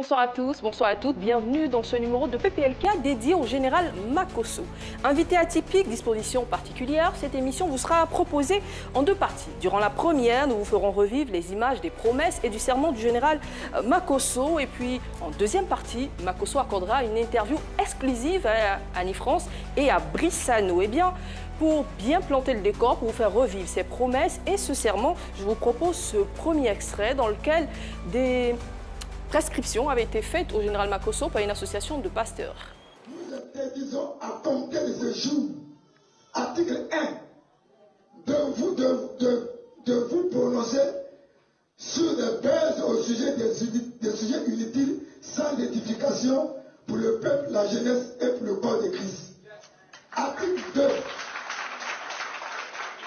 Bonsoir à tous, bonsoir à toutes, bienvenue dans ce numéro de PPLK dédié au général Makosso. Invité atypique, disposition particulière, cette émission vous sera proposée en deux parties. Durant la première, nous vous ferons revivre les images des promesses et du serment du général Makosso. Et puis, en deuxième partie, Makosso accordera une interview exclusive à Annie France et à Brice Sano. Eh bien, pour bien planter le décor, pour vous faire revivre ces promesses et ce serment, je vous propose ce premier extrait dans lequel des prescription avait été faite au général Makosso par une association de pasteurs. Nous interdisons à compter de ce jour, article 1, de vous prononcer sur des bases au sujet des sujets inutiles sans édification pour le peuple, la jeunesse et pour le corps de Christ. Article 2.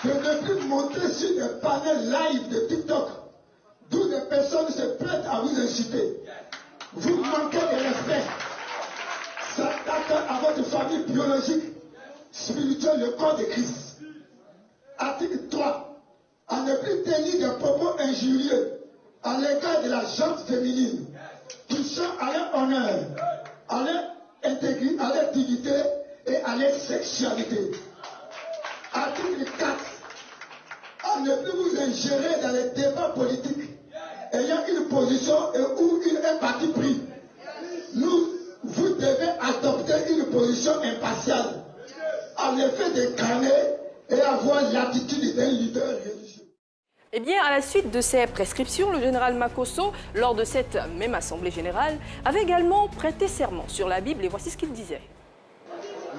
De ne plus monter sur des panels live de TikTok d'où des personnes se prêtent à vous inciter. Vous manquez de respect. S'attaquant à votre famille biologique, spirituelle, le corps de Christ. Article 3. À ne plus tenir des propos injurieux à l'égard de la gente féminine, touchant à leur honneur, à leur intégrité, à leur dignité et à leur sexualité. Article 4. À ne plus vous ingérer dans les débats politiques ayant une position ou un parti pris. Vous devez adopter une position impartiale, en effet d'incarner et avoir l'attitude d'un leader religieux. Eh bien, à la suite de ces prescriptions, le général Makosso, lors de cette même assemblée générale, avait également prêté serment sur la Bible et voici ce qu'il disait.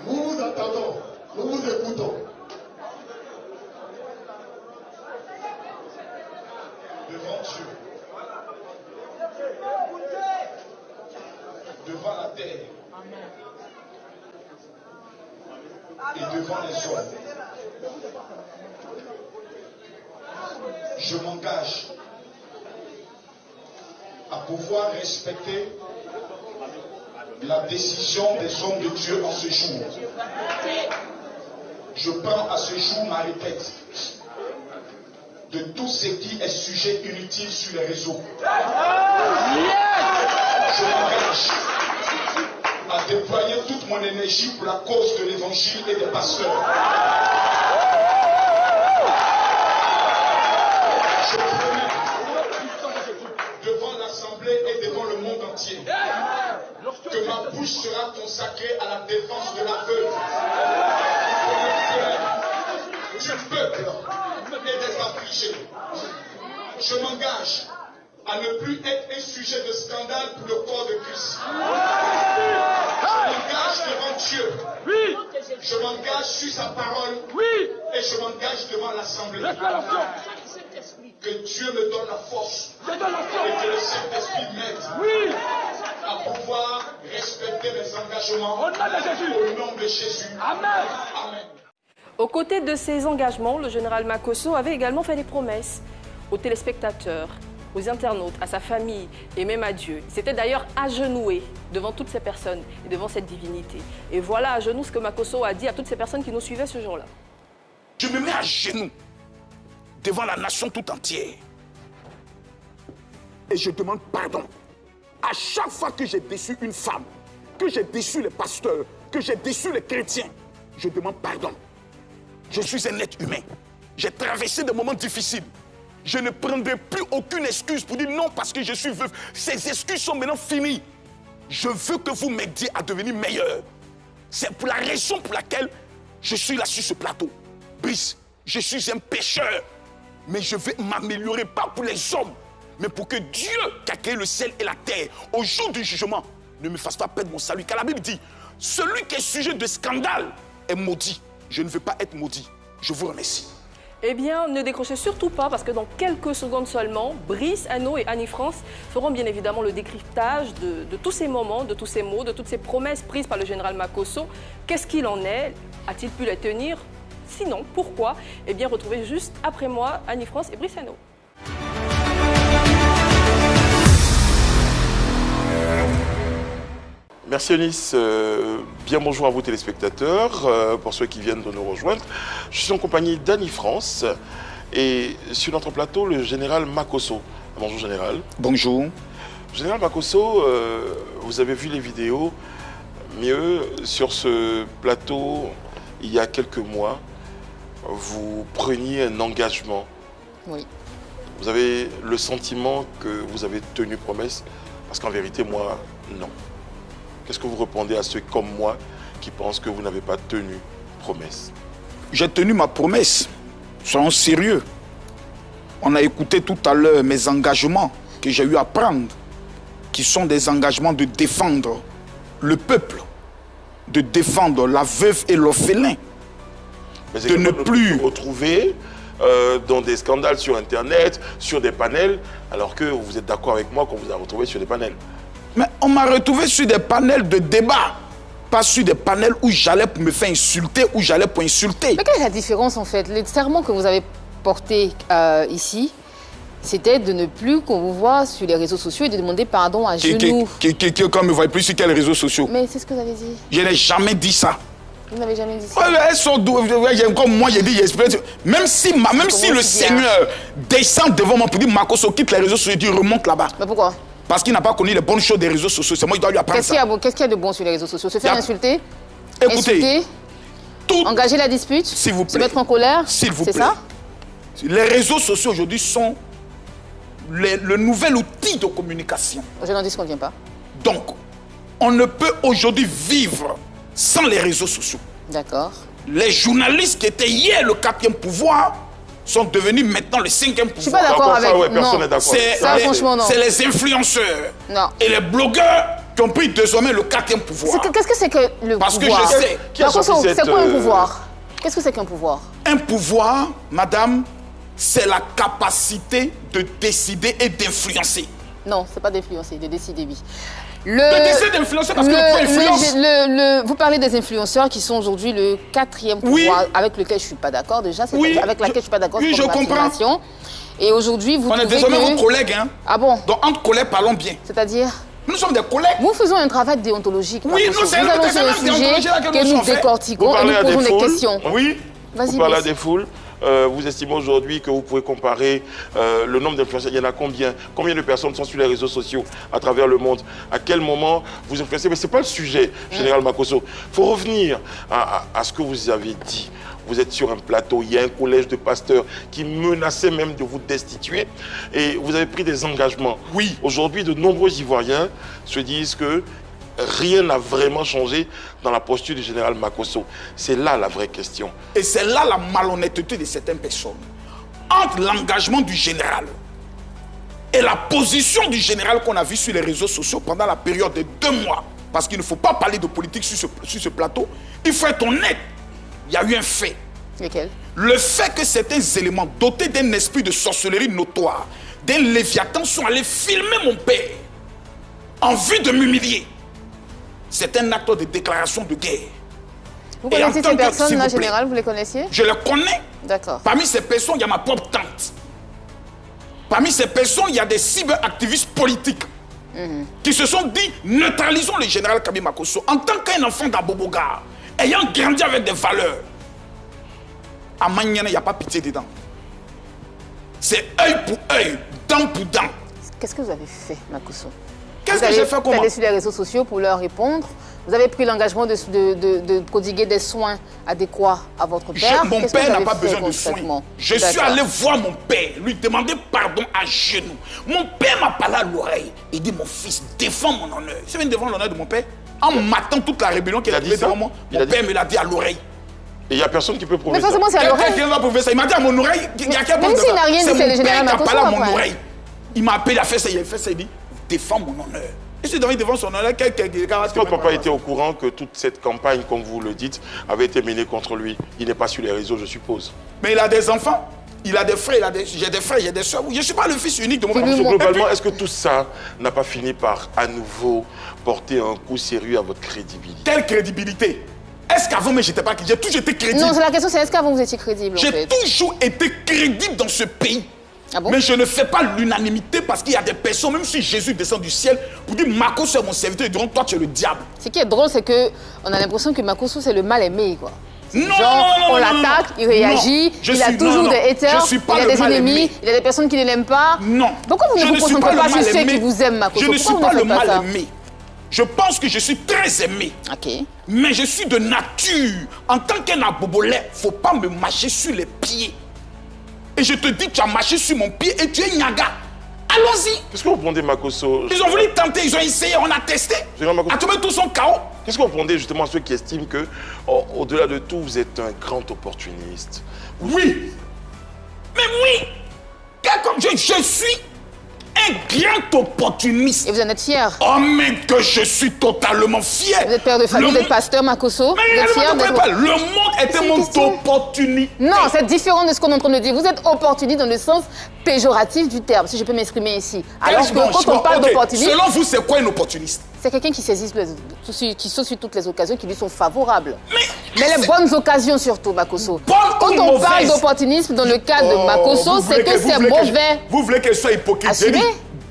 Nous vous attendons, nous vous écoutons. Devant Dieu, devant la terre et devant les hommes, je m'engage à pouvoir respecter la décision des hommes de Dieu en ce jour. Je prends à ce jour ma retraite de tout ce qui est sujet inutile sur les réseaux. Je m'engage à déployer toute mon énergie pour la cause de l'évangile et des pasteurs. Je promets devant l'Assemblée et devant le monde entier que ma bouche sera consacrée à la défense de la veuve, du peuple et des affligés. Je m'engage à ne plus être un sujet de scandale pour le corps de Christ. Je m'engage devant Dieu. Oui. Je m'engage sur sa parole. Oui. Et je m'engage devant l'Assemblée. Que Dieu me donne la force. Et que le Saint-Esprit m'aide. Oui. À pouvoir respecter mes engagements. Au nom de Jésus. Amen. Amen. Aux côtés de ces engagements, le général Makosso avait également fait des promesses aux téléspectateurs, aux internautes, à sa famille et même à Dieu. Il s'était d'ailleurs agenoué devant toutes ces personnes et devant cette divinité. Et voilà à genoux ce que Makosso a dit à toutes ces personnes qui nous suivaient ce jour-là. Je me mets à genoux devant la nation tout entière et je demande pardon. À chaque fois que j'ai déçu une femme, que j'ai déçu les pasteurs, que j'ai déçu les chrétiens, je demande pardon. Je suis un être humain. J'ai traversé des moments difficiles. Je ne prendrai plus aucune excuse pour dire non parce que je suis veuve. Ces excuses sont maintenant finies. Je veux que vous m'aidiez à devenir meilleur. C'est pour la raison pour laquelle je suis là sur ce plateau. Brice, je suis un pécheur. Mais je vais m'améliorer, pas pour les hommes, mais pour que Dieu, qui a créé le ciel et la terre, au jour du jugement, ne me fasse pas perdre mon salut. Car la Bible dit, celui qui est sujet de scandale est maudit. Je ne veux pas être maudit. Je vous remercie. Eh bien, ne décrochez surtout pas parce que dans quelques secondes seulement, Brice, Anno et Annie France feront bien évidemment le décryptage de tous ces moments, de tous ces mots, de toutes ces promesses prises par le général Makosso. Qu'est-ce qu'il en est? A-t-il pu les tenir? Sinon, pourquoi? Eh bien, retrouvez juste après moi Annie France et Brice Anno. Merci Anis. Bien bonjour à vous téléspectateurs, pour ceux qui viennent de nous rejoindre. Je suis en compagnie d'Annie France et sur notre plateau, le général Makosso. Bonjour général. Bonjour. Général Makosso, vous avez vu les vidéos. Mieux, sur ce plateau, il y a quelques mois, vous preniez un engagement. Oui. Vous avez le sentiment que vous avez tenu promesse, parce qu'en vérité, moi, non. Qu'est-ce que vous répondez à ceux comme moi qui pensent que vous n'avez pas tenu promesse? J'ai tenu ma promesse. Soyons sérieux. On a écouté tout à l'heure mes engagements que j'ai eu à prendre, qui sont des engagements de défendre le peuple, de défendre la veuve et l'orphelin, de ne plus retrouver dans des scandales sur Internet, sur des panels, alors que vous êtes d'accord avec moi qu'on vous a retrouvé sur des panels. Mais on m'a retrouvé sur des panels de débat, pas sur des panels où j'allais pour me faire insulter, où j'allais pour insulter. Mais quelle est la différence en fait? Les serments que vous avez portés ici, c'était de ne plus qu'on vous voit sur les réseaux sociaux et de demander pardon à genoux. Quelqu'un ne me voit plus sur quels réseaux sociaux? Mais c'est ce que vous avez dit. Je n'ai jamais dit ça. Vous n'avez jamais dit ça. Ouais, elles sont comme moi, j'ai dit, même si le Seigneur descend devant moi pour dire Makosso quitte les réseaux sociaux, il remonte là-bas. Mais pourquoi? Parce qu'il n'a pas connu les bonnes choses des réseaux sociaux. C'est moi qui dois lui apprendre ça. Qu'est-ce qu'il y a de bon sur les réseaux sociaux? Se faire insulter? Écoutez, insulter, engager la dispute? S'il vous plaît. Se mettre en colère? S'il vous plaît. C'est ça? Les réseaux sociaux aujourd'hui sont le nouvel outil de communication. Je n'en dis ce qu'on ne vient pas. Donc, on ne peut aujourd'hui vivre sans les réseaux sociaux. D'accord. Les journalistes qui étaient hier le 4e pouvoir sont devenus maintenant le 5e pouvoir. Je ne suis pas d'accord avec... Ça, ouais, personne n'est d'accord. Ça, franchement, non. C'est les influenceurs non. et les blogueurs qui ont pris désormais le 4e pouvoir. Qu'est-ce que c'est que le Parce pouvoir? Parce que je sais... C'est quoi un pouvoir? Qu'est-ce que c'est qu'un pouvoir? Un pouvoir, madame, c'est la capacité de décider et d'influencer. Non, c'est pas d'influencer, de décider, oui. De décider d'influencer parce que le pouvoir influence. Vous parlez des influenceurs qui sont aujourd'hui le 4e pouvoir, avec lequel je ne suis pas d'accord déjà, avec laquelle je ne suis pas d'accord. Oui, je comprends. Et aujourd'hui, vous trouvez que... On est désormais vos collègues, hein. Ah bon? Donc entre collègues, parlons bien. C'est-à-dire? Nous sommes des collègues. Nous faisons un travail déontologique. Oui, nous allons sur un sujet que nous décortiquons et nous posons des questions. Oui, vous parlez à des foules. Vous estimez aujourd'hui que vous pouvez comparer le nombre d'influenceurs? Il y en a combien? Combien de personnes sont sur les réseaux sociaux à travers le monde? À quel moment vous influencez? Mais ce n'est pas le sujet, Général Makosso. Il faut revenir à ce que vous avez dit. Vous êtes sur un plateau, il y a un collège de pasteurs qui menaçait même de vous destituer. Et vous avez pris des engagements. Oui. Aujourd'hui, de nombreux Ivoiriens se disent que rien n'a vraiment changé dans la posture du général Makosso. C'est là la vraie question. Et c'est là la malhonnêteté de certaines personnes. Entre l'engagement du général et la position du général qu'on a vu sur les réseaux sociaux pendant la période de 2 mois, parce qu'il ne faut pas parler de politique sur ce plateau, il faut être honnête. Il y a eu un fait. Lequel? Le fait que certains éléments dotés d'un esprit de sorcellerie notoire, d'un léviathan, sont allés filmer mon père en vue de m'humilier. C'est un acte de déclaration de guerre. Vous connaissez ces personnes-là, général, vous les connaissiez? Je les connais. D'accord. Parmi ces personnes, il y a ma propre tante. Parmi ces personnes, il y a des cyberactivistes politiques qui se sont dit, neutralisons le général Kabi Makosso en tant qu'un enfant d'Aboboga, ayant grandi avec des valeurs. À Maniana, il n'y a pas pitié dedans. C'est œil pour œil, dent pour dent. Qu'est-ce que vous avez fait, Makosso? Qu'est-ce que j'ai fait? Comment? Vous allez sur les réseaux sociaux pour leur répondre. Vous avez pris l'engagement de prodiguer des soins adéquats à votre père. Mon père n'a pas besoin de soins. Je suis allé voir mon père, lui demander pardon à genoux. Mon père m'a parlé à l'oreille. Il dit, mon fils, défends mon honneur. Je viens défendre l'honneur de mon père. En matant toute la rébellion qui est arrivée devant moi, mon père me l'a dit à l'oreille. Et il n'y a personne qui peut prouver ça. Mais forcément, c'est à l'oreille. Quelqu'un va prouver ça. Il m'a dit à mon oreille. Même s'il n'a rien dit, c'est le général Makosso. Il m'a parlé à mon oreille. Il m'a appelé, il a fait ça, il dit, défends mon honneur. Et c'est devant son honneur. Est-ce que votre papa était au courant que toute cette campagne, comme vous le dites, avait été menée contre lui? Il n'est pas sur les réseaux, je suppose. Mais il a des enfants, il a des frères, j'ai des frères, j'ai des soeurs. Je ne suis pas le fils unique de mon papa. Globalement, est-ce que tout ça n'a pas fini par, à nouveau, porter un coup sérieux à votre crédibilité? Quelle crédibilité? Est-ce qu'avant, mais j'étais pas crédible? J'ai toujours été crédible. Non, la question c'est est-ce qu'avant vous étiez crédible? J'ai toujours été crédible dans ce pays. Ah bon? Mais je ne fais pas l'unanimité parce qu'il y a des personnes, même si Jésus descend du ciel, pour dire Makosso c'est mon serviteur, ils diront toi tu es le diable. Ce qui est drôle, c'est qu'on a l'impression que Makosso c'est le mal aimé, quoi. On l'attaque, il réagit, il a toujours des haters, il a des ennemis, il y a des personnes qui ne l'aiment pas. Non. Pourquoi vous ne vous concentrez pas sur ceux qui vous aiment, Makosso? Je ne suis pas le mal aimé. Je pense que je suis très aimé. Ok. Mais je suis de nature. En tant qu'un abobolais, il ne faut pas me mâcher sur les pieds. Et je te dis que tu as mâché sur mon pied et tu es Nyaga. Allons-y. Qu'est-ce que vous répondez, Makosso? Ils ont voulu tenter, ils ont essayé, on a testé. À tout tous sont KO. Qu'est-ce que vous répondez justement à ceux qui estiment que, au-delà de tout, vous êtes un grand opportuniste? Oui. Mais oui. Je suis un grand opportuniste. Et vous en êtes fier? Oh, mais que je suis totalement fier. Vous êtes père de famille, vous êtes pasteur, Makosso. Mais vous êtes fier le monde est un monde d'opportunité. Non, c'est différent de ce qu'on est en train de dire. Vous êtes opportuniste dans le sens péjoratif du terme, si je peux m'exprimer ici. Alors que quand on parle d'opportuniste... Selon vous, c'est quoi un opportuniste? C'est quelqu'un qui saisit, qui saute sur toutes les occasions qui lui sont favorables. Mais les bonnes occasions surtout, Makosso. Quand on parle d'opportunisme dans le cas de Makosso, c'est que c'est mauvais. Vous voulez qu'elle soit hypocrite?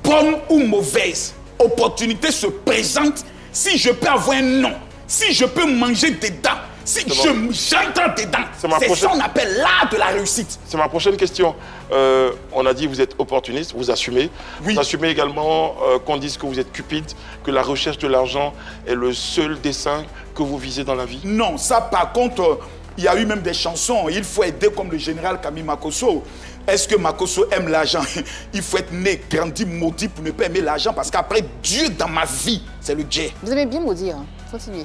Bonne ou mauvaise opportunité se présente si je peux avoir un nom, si je peux manger des dents, si j'entends des dents. C'est ça qu'on appelle l'art de la réussite. C'est ma prochaine question. On a dit que vous êtes opportuniste, vous assumez. Oui. Vous assumez également qu'on dise que vous êtes cupide, que la recherche de l'argent est le seul dessein que vous visez dans la vie? Non, ça par contre, il y a eu même des chansons. Il faut aider comme le général Camille Makosso. Est-ce que Makosso aime l'argent? Il faut être né, grandi, maudit pour ne pas aimer l'argent parce qu'après Dieu dans ma vie, c'est le Dieu. Vous aimez bien maudire, hein? Continuez.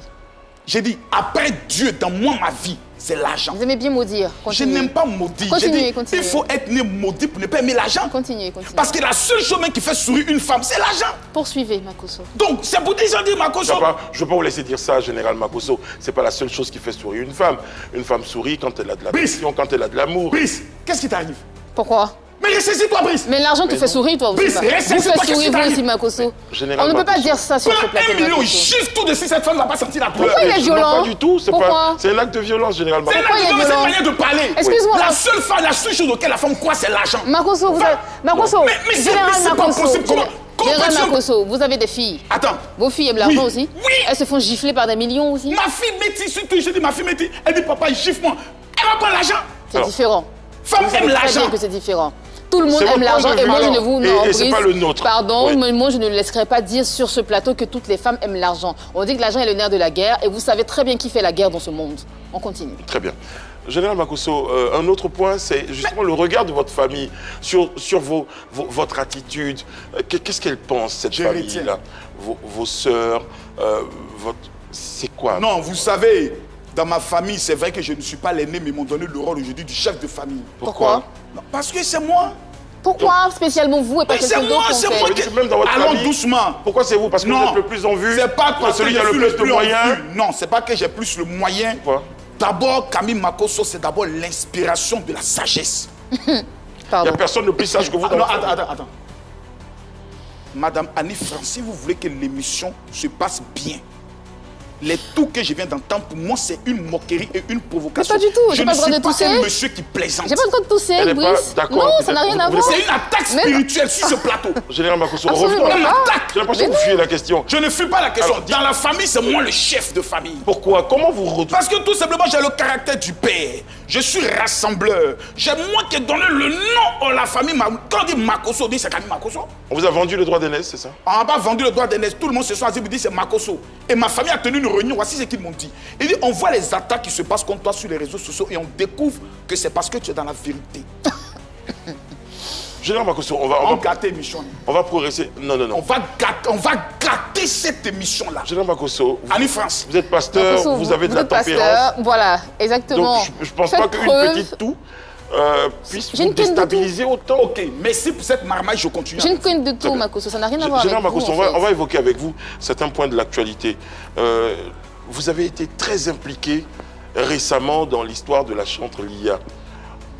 J'ai dit, après Dieu dans moi, ma vie, c'est l'argent. Vous aimez bien maudire. Continuez. Je n'aime pas maudire. Continuez. Il faut être né maudit pour ne pas aimer l'argent. Continuez. Parce que la seule chose qui fait sourire une femme, c'est l'argent. Poursuivez, Makosso. Donc, c'est pour dire, Makosso. Je ne vais pas vous laisser dire ça, général Makosso. Ce n'est pas la seule chose qui fait sourire une femme. Une femme sourit quand elle a de la passion, quand elle a de l'amour. Brice, qu'est-ce qui t'arrive? Pourquoi? Mais ressaisis-toi, Brice. Mais l'argent te fait sourire, toi aussi. Brice, vous faites sourire, vous aussi, Makosso. On ne peut pas dire ça sur ce plateau. 1 million, chiffre tout de suite, cette femme n'a pas senti la douleur. Pourquoi il est violent? Pas du tout. C'est un acte de violence, général Makosso. C'est un acte de violence, c'est une manière de parler. Excuse-moi. La seule chose auquel la femme croit, c'est l'argent. Makosso, Général Makosso, vous avez des filles. Attends. Vos filles aiment l'argent aussi? Oui. Elles se font gifler par des millions aussi? Ma fille métisse, surtout, je dis ma fille métisse. Elle dit, papa, gifle-moi. Elle va prendre l'argent. C'est différent. Femme aime l'argent. Que c'est différent. Tout le monde aime l'argent et moi je ne vous c'est pas le nôtre. Pardon, mais moi je ne laisserai pas dire sur ce plateau que toutes les femmes aiment l'argent. On dit que l'argent est le nerf de la guerre et vous savez très bien qui fait la guerre dans ce monde. On continue. Très bien. Général Makosso, un autre point, c'est justement le regard de votre famille sur votre attitude. Qu'est-ce qu'elle pense, cette famille-là? Vos sœurs, c'est quoi? Non, vous savez, dans ma famille, c'est vrai que je ne suis pas l'aîné, mais ils m'ont donné le rôle aujourd'hui du chef de famille. Pourquoi? Parce que c'est moi. Pourquoi spécialement vous et pas quelqu'un d'autre? C'est moi qui... Même dans votre Allons famille, doucement. Pourquoi c'est vous? Parce que vous êtes le plus en vue? C'est pas toi celui qui a le plus de moyens? Non, c'est pas que j'ai plus le moyen. Pourquoi? D'abord, Camille Makosso, c'est d'abord l'inspiration de la sagesse. Il n'y a personne de plus sage que vous. Non, attends. Madame Annie France, si vous voulez que l'émission se passe bien, les tours que je viens d'entendre, pour moi, c'est une moquerie et une provocation. Mais pas du tout, j'ai pas le droit de tousser. Je ne suis pas un monsieur qui plaisante. J'ai pas le droit de tousser, Brice. Non, ça n'a rien à voir. C'est une attaque spirituelle sur ce plateau. Général Makosso, revenons à l'attaque. J'ai l'impression que vous fuyez la question. Je ne fuis pas la question. Dans la famille, c'est moi le chef de famille. Pourquoi? Comment vous retrouvez? Parce que tout simplement, j'ai le caractère du père. Je suis rassembleur. J'ai moi qui ai donné le nom à la famille. Quand on dit Makosso, on dit c'est Camille Makosso. On vous a vendu le droit d'aînesse, c'est ça? On n'a pas vendu le droit d'aînesse. Tout le monde se soit assis et dit c'est Makosso. Et ma famille a tenu une réunion. Voici ce qu'ils m'ont dit. Il dit on voit les attaques qui se passent contre toi sur les réseaux sociaux et on découvre que c'est parce que tu es dans la vérité. Général Makosso, on va gâter l'émission. On va progresser. Non. On va gâter cette émission-là. Général Makosso, Annie France. Vous êtes pasteur, Makosso, vous avez de la tempérance. Pasteur, voilà, exactement. Donc je ne pense pas qu'une petite toux puisse vous déstabiliser autant. Ok, merci pour cette marmaille, je continue. J'ai une quinte de tout, Makosso, ça n'a rien à voir avec Makosso, vous. on va évoquer avec vous certains points de l'actualité. Vous avez été très impliqué récemment dans l'histoire de la chantre Lia.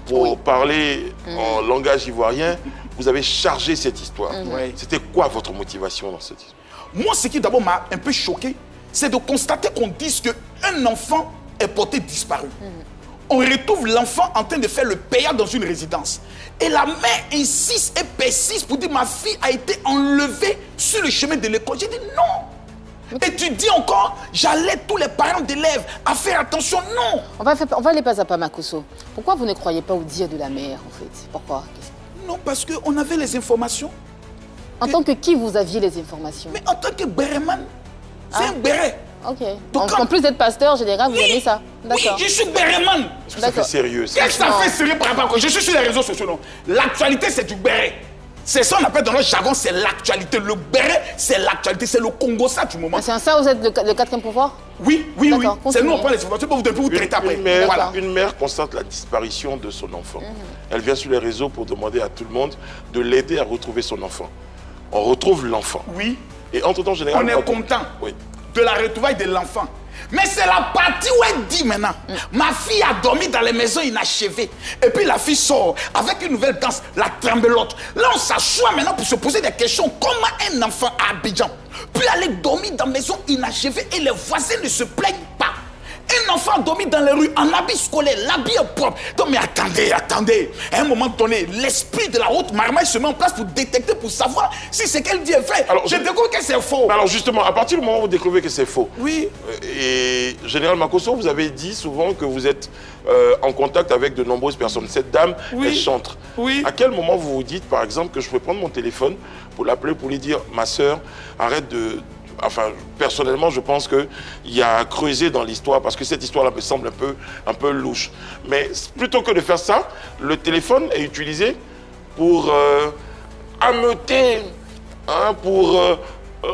Pour parler en langage ivoirien, vous avez chargé cette histoire. C'était quoi votre motivation dans cette histoire? Moi, ce qui d'abord m'a un peu choqué, c'est de constater qu'on dise qu'un enfant est porté disparu. On retrouve l'enfant en train de faire le payard dans une résidence. Et la mère insiste et persiste pour dire ma fille a été enlevée sur le chemin de l'école. J'ai dit non. Et tu dis encore, j'allais tous les parents d'élèves à faire attention. Non. On va aller pas à pas, Makosso. Pourquoi vous ne croyez pas au dire de la mère, en fait? Pourquoi? Non, parce qu'on avait les informations. En tant que qui vous aviez les informations? Mais en tant que béréman, c'est un béret. Ok. Donc, en plus d'être pasteur général, vous aimez ça? Oui, je suis béréman. Est-ce que ça fait sérieux? Qu'est-ce que ça fait sérieux par rapport à quoi? Je suis sur les réseaux sociaux, non? L'actualité, c'est du béret. C'est ça qu'on appelle dans notre jargon, c'est l'actualité. Le béret, c'est l'actualité. C'est le Congo, ça, du moment. C'est en ça, vous êtes le quatrième pouvoir? Oui. C'est nous, on prend les informations pour vous donner, pour vous traiter après. Une mère constate la disparition de son enfant. Elle vient sur les réseaux pour demander à tout le monde de l'aider à retrouver son enfant. On retrouve l'enfant. Oui. Et entre-temps, généralement... On est content de la retrouvaille de l'enfant. Mais c'est la partie où elle dit maintenant, ma fille a dormi dans les maisons inachevées. Et puis la fille sort avec une nouvelle danse, la trembelote. Là, on s'assoit maintenant pour se poser des questions. Comment un enfant à Abidjan peut aller dormir dans les maisons inachevées et les voisins ne se plaignent pas? Un enfant dormi dans les rues en habit scolaire, l'habit est propre. Donc, mais attendez. À un moment donné, l'esprit de la haute marmaille se met en place pour détecter, pour savoir si ce qu'elle dit est vrai. Alors, je découvre que c'est faux. Alors justement, à partir du moment où vous découvrez que c'est faux, oui. Et Général Makosso, vous avez dit souvent que vous êtes en contact avec de nombreuses personnes. Cette dame, elle chante. Oui. À quel moment vous vous dites, par exemple, que je peux prendre mon téléphone pour l'appeler, pour lui dire, ma sœur, arrête de... Enfin, personnellement, je pense qu'il y a à creuser dans l'histoire parce que cette histoire-là me semble un peu louche. Mais plutôt que de faire ça, le téléphone est utilisé pour ameuter, pour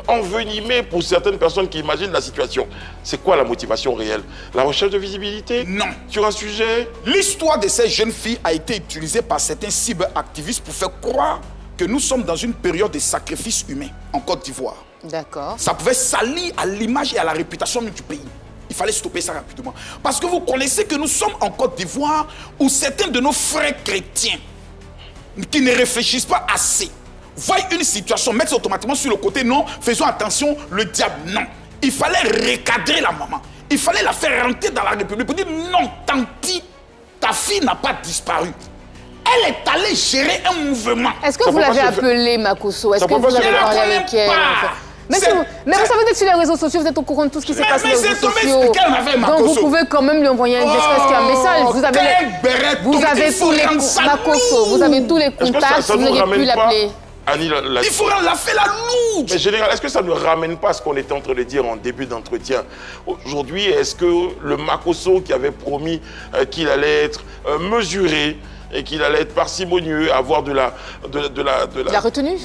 envenimer pour certaines personnes qui imaginent la situation. C'est quoi la motivation réelle? La recherche de visibilité? Non. Sur un sujet? L'histoire de ces jeunes filles a été utilisée par certains cyberactivistes pour faire croire que nous sommes dans une période de sacrifice humain en Côte d'Ivoire. D'accord. Ça pouvait salir à l'image et à la réputation du pays. Il fallait stopper ça rapidement. Parce que vous connaissez que nous sommes en Côte d'Ivoire où certains de nos frères chrétiens qui ne réfléchissent pas assez voient une situation, mettre automatiquement sur le côté, non, faisons attention, le diable, non. Il fallait recadrer la maman. Il fallait la faire rentrer dans la République pour dire non, tanti, ta fille n'a pas disparu. Elle est allée gérer un mouvement. Est-ce que vous l'avez appelée, Makosso? Est-ce que vous avez parlé avec elle? Mais vous savez d'être sur les réseaux sociaux, vous êtes au courant de tout ce qui se passe sur les réseaux sociaux. Donc vous pouvez quand même lui envoyer un message. Vous avez tous les Makosso, vous avez tous les contacts, vous auriez pu l'appeler. Annie, il faut la faire la louche. Mais général, est-ce que ça ne ramène pas à ce qu'on était en train de dire en début d'entretien? Aujourd'hui, est-ce que le Makosso qui avait promis qu'il allait être mesuré et qu'il allait être parcimonieux, avoir de la retenue.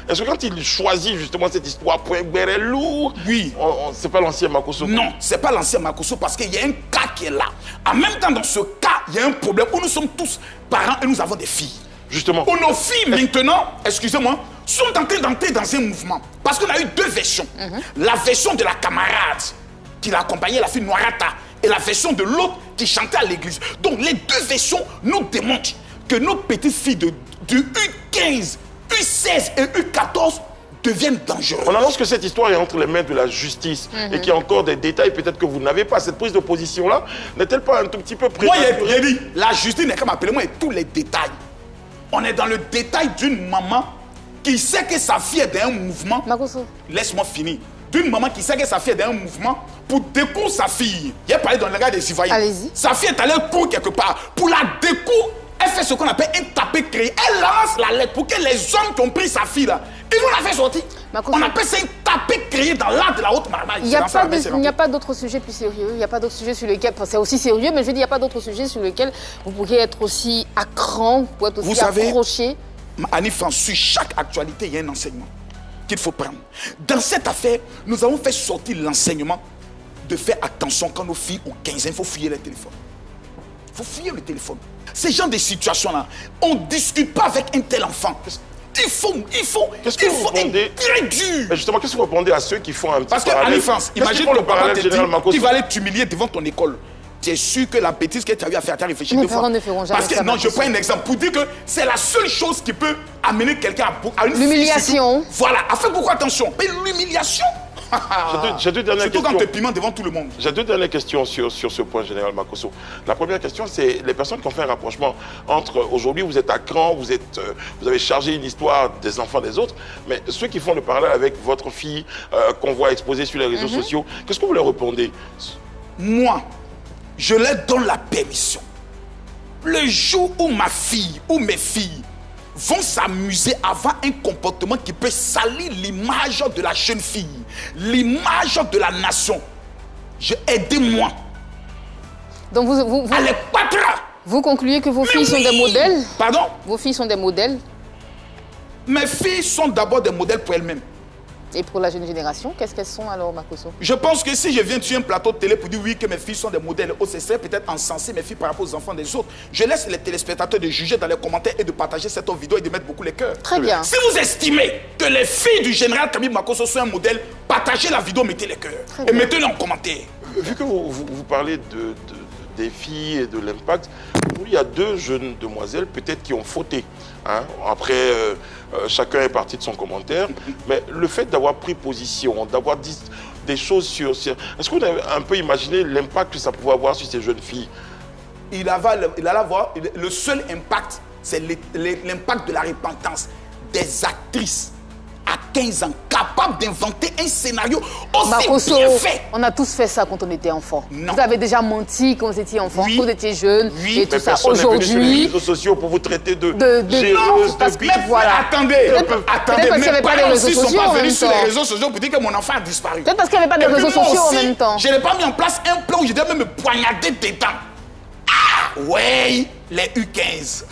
Est-ce que quand il choisit justement cette histoire pour un béret lourd, c'est pas l'ancien Makosso? Non, c'est pas l'ancien Makosso parce qu'il y a un cas qui est là. En même temps, dans ce cas, il y a un problème où nous sommes tous parents et nous avons des filles. Justement. Où nos filles maintenant, excusez-moi, sont en train d'entrer dans un mouvement. Parce qu'on a eu deux versions. La version de la camarade qui l'a accompagnée, la fille Noirata, et la version de l'autre qui chantait à l'église. Donc les deux versions nous démontrent que nos petites filles de U15, U16 et U14 deviennent dangereuses. On annonce que cette histoire est entre les mains de la justice et qu'il y a encore des détails peut-être que vous n'avez pas. Cette prise de position-là n'est-elle pas un tout petit peu prématurée? Moi, j'ai dit, la justice n'est qu'à m'appeler moi et tous les détails. On est dans le détail d'une maman qui sait que sa fille est dans un mouvement. Makosso. Laisse-moi finir. D'une maman qui sait que sa fille est dans un mouvement pour découvrir sa fille. Il a parlé dans le regard des Ivoiriens. Allez-y. Sa fille est allée court quelque part. Pour la découvrir, elle fait ce qu'on appelle un tapé créé. Elle lance la lettre pour que les hommes qui ont pris sa fille là, ils vont la faire sortir. Makosso. On appelle ça un tapé créé dans l'art de la haute marmaille. Il n'y a pas d'autre sujet plus sérieux. Il n'y a pas d'autre sujet sur lequel. Enfin, c'est aussi sérieux, mais je veux dire, il n'y a pas d'autre sujet sur lequel vous pourriez être aussi à cran, pour être aussi approché. Annie France, sur chaque actualité, il y a un enseignement qu'il faut prendre. Dans cette affaire, nous avons fait sortir l'enseignement de faire attention quand nos filles ont 15 ans, il faut fouiller les téléphones. Il faut fouiller le téléphone. Ces genres de situations-là, on ne discute pas avec un tel enfant. Il faut être très dur. Mais justement, qu'est-ce que vous répondez à ceux qui font un petit parallèle? Parce que Annie France, imagine le parallèle général Makosso qui va aller t'humilier devant ton école. Tu es sûr que la bêtise que tu as eu à faire, tu as réfléchi deux fois. Ne feront jamais. Parce que, non, je prends un exemple pour dire que c'est la seule chose qui peut amener quelqu'un à une l'humiliation. Voilà, à faire beaucoup attention. Mais l'humiliation, J'ai deux dernières questions. Surtout quand tu es piment devant tout le monde. J'ai deux dernières questions sur ce point, Général Makosso. La première question, c'est les personnes qui ont fait un rapprochement entre aujourd'hui, vous êtes à Caen, vous avez chargé une histoire des enfants des autres, mais ceux qui font le parallèle avec votre fille qu'on voit exposée sur les réseaux sociaux, qu'est-ce que vous leur répondez? Moi, je leur donne la permission. Le jour où ma fille ou mes filles vont s'amuser à avoir un comportement qui peut salir l'image de la jeune fille, l'image de la nation, aidez-moi. Donc allez, patra. Vous concluez que vos filles sont des modèles? Pardon? Vos filles sont des modèles? Mes filles sont d'abord des modèles pour elles-mêmes. Et pour la jeune génération, qu'est-ce qu'elles sont alors, Makosso? Je pense que si je viens sur un plateau de télé pour dire oui que mes filles sont des modèles, ce serait peut-être encenser mes filles par rapport aux enfants des autres. Je laisse les téléspectateurs de juger dans les commentaires et de partager cette vidéo et de mettre beaucoup les cœurs. Très bien. Si vous estimez que les filles du général Kabib Makosso sont un modèle, partagez la vidéo, mettez les cœurs. Et mettez-les en commentaire. Vu que vous parlez des filles et de l'impact, il y a deux jeunes demoiselles peut-être qui ont fauté. Hein? Après, chacun est parti de son commentaire. Mais le fait d'avoir pris position, d'avoir dit des choses sur... Est-ce qu'on a un peu imaginé l'impact que ça pouvait avoir sur ces jeunes filles? Il allait avoir... Le seul impact, c'est l'impact de la repentance des actrices à 15 ans, capables d'inventer un scénario aussi bien fait. On a tous fait ça quand on était enfant. Non. Vous avez déjà menti quand vous étiez enfant, quand vous étiez jeune, et tout ça. Aujourd'hui, sur les réseaux sociaux pour vous traiter de géreuse, de bif. Voilà. Attendez, mes parents aussi sont pas venus sur les réseaux sociaux pour dire que mon enfant a disparu. Peut-être parce qu'il n'y avait pas de réseaux sociaux en même temps. Je n'ai pas mis en place un plan où je devais même me poignarder dedans. Ah, ouais, les U15.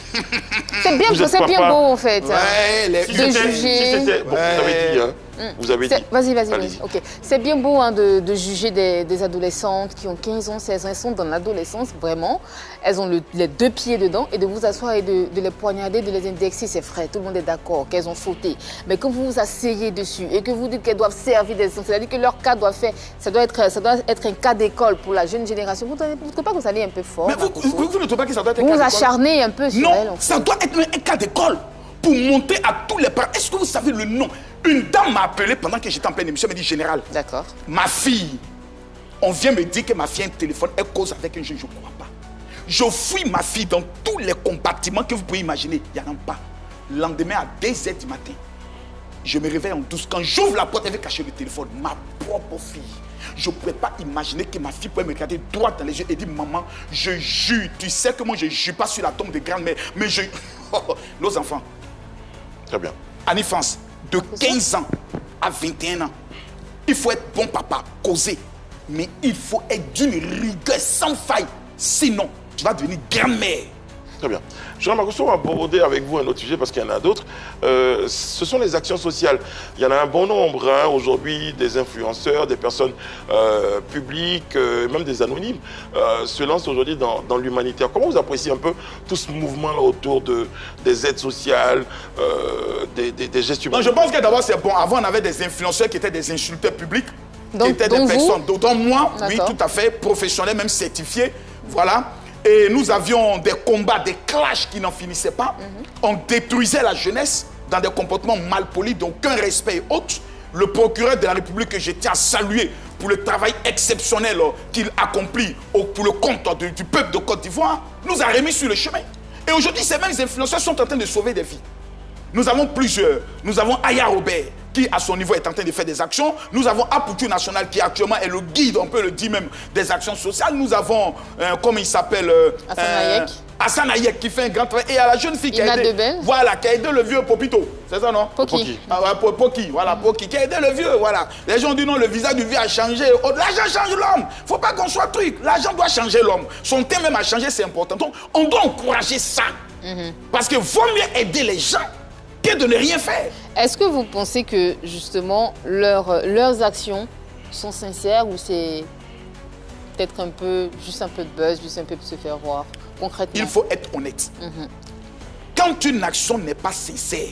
C'est bien beau en fait. Ouais, les U15. Bon, vous avez dit, hein. Vous avez dit. Vas-y. Ok. C'est bien beau hein, de juger des adolescentes qui ont 15 ans, 16 ans, elles sont dans l'adolescence, vraiment. Elles ont les deux pieds dedans et de vous asseoir et de les poignarder, de les indexer, c'est vrai. Tout le monde est d'accord qu'elles ont fauté. Mais quand vous vous asseyez dessus et que vous dites qu'elles doivent servir des enfants, c'est-à-dire que leur cas doit faire, ça doit être un cas d'école pour la jeune génération. Vous ne trouvez pas que vous allez un peu fort? Mais vous ne trouvez pas que ça doit être un cas d'école? Vous vous acharnez un peu sur elle. Non, ça doit être un cas d'école pour monter à tous les parents. Est-ce que vous savez le nom? Une dame m'a appelé pendant que j'étais en pleine émission, elle m'a dit, Général, d'accord, ma fille, on vient me dire que ma fille a un téléphone, elle cause avec un jeune, je ne crois pas. Je fouille ma fille dans tous les compartiments que vous pouvez imaginer, il n'y en a pas. Le lendemain à 2h du matin, je me réveille en douce. Quand j'ouvre la porte, elle veut cacher le téléphone. Ma propre fille. Je ne pouvais pas imaginer que ma fille pouvait me regarder droit dans les yeux et dire, maman, je jure, tu sais que moi je ne jure pas sur la tombe de grand-mère, mais je... Nos enfants. Très bien. Annie France, de 15 ans à 21 ans, il faut être bon papa, causer. Mais il faut être d'une rigueur sans faille. Sinon, tu vas devenir grand-mère. Très bien. Jean Makosso, on va aborder avec vous un autre sujet parce qu'il y en a d'autres. Ce sont les actions sociales. Il y en a un bon nombre hein, aujourd'hui, des influenceurs, des personnes publiques, même des anonymes, se lancent aujourd'hui dans l'humanitaire. Comment vous appréciez un peu tout ce mouvement autour des aides sociales, des gestes humains? Non, je pense que d'abord c'est bon. Avant, on avait des influenceurs qui étaient des insulteurs publics, qui étaient des personnes. Dont moi, oui, tout à fait, professionnels, même certifiés. Voilà. Et nous avions des combats, des clashs qui n'en finissaient pas. On détruisait la jeunesse dans des comportements malpolis, d'aucun respect et autres. Le procureur de la République que je tiens à saluer pour le travail exceptionnel qu'il accomplit pour le compte du peuple de Côte d'Ivoire, nous a remis sur le chemin. Et aujourd'hui, ces mêmes influenceurs sont en train de sauver des vies. Nous avons plusieurs. Nous avons Aya Robert, qui à son niveau est en train de faire des actions. Nous avons Apoutou National, qui actuellement est le guide, on peut le dire même, des actions sociales. Nous avons, comment il s'appelle Hassan Hayek, qui fait un grand travail. Et à la jeune fille qui a aidé, voilà, qui a aidé le vieux Popito. C'est ça, non? Poki. Poki, voilà, Poki, qui a aidé le vieux, voilà. Les gens disent non, le visage du vieux a changé. L'argent change l'homme. Il ne faut pas qu'on soit truc. L'argent doit changer l'homme. Son thème même a changé, c'est important. Donc, on doit encourager ça. Parce qu'il vaut mieux aider les gens que de ne rien faire. Est-ce que vous pensez que, justement, leurs actions sont sincères ou c'est peut-être juste un peu de buzz, juste un peu de se faire voir, concrètement? Il faut être honnête. Quand une action n'est pas sincère,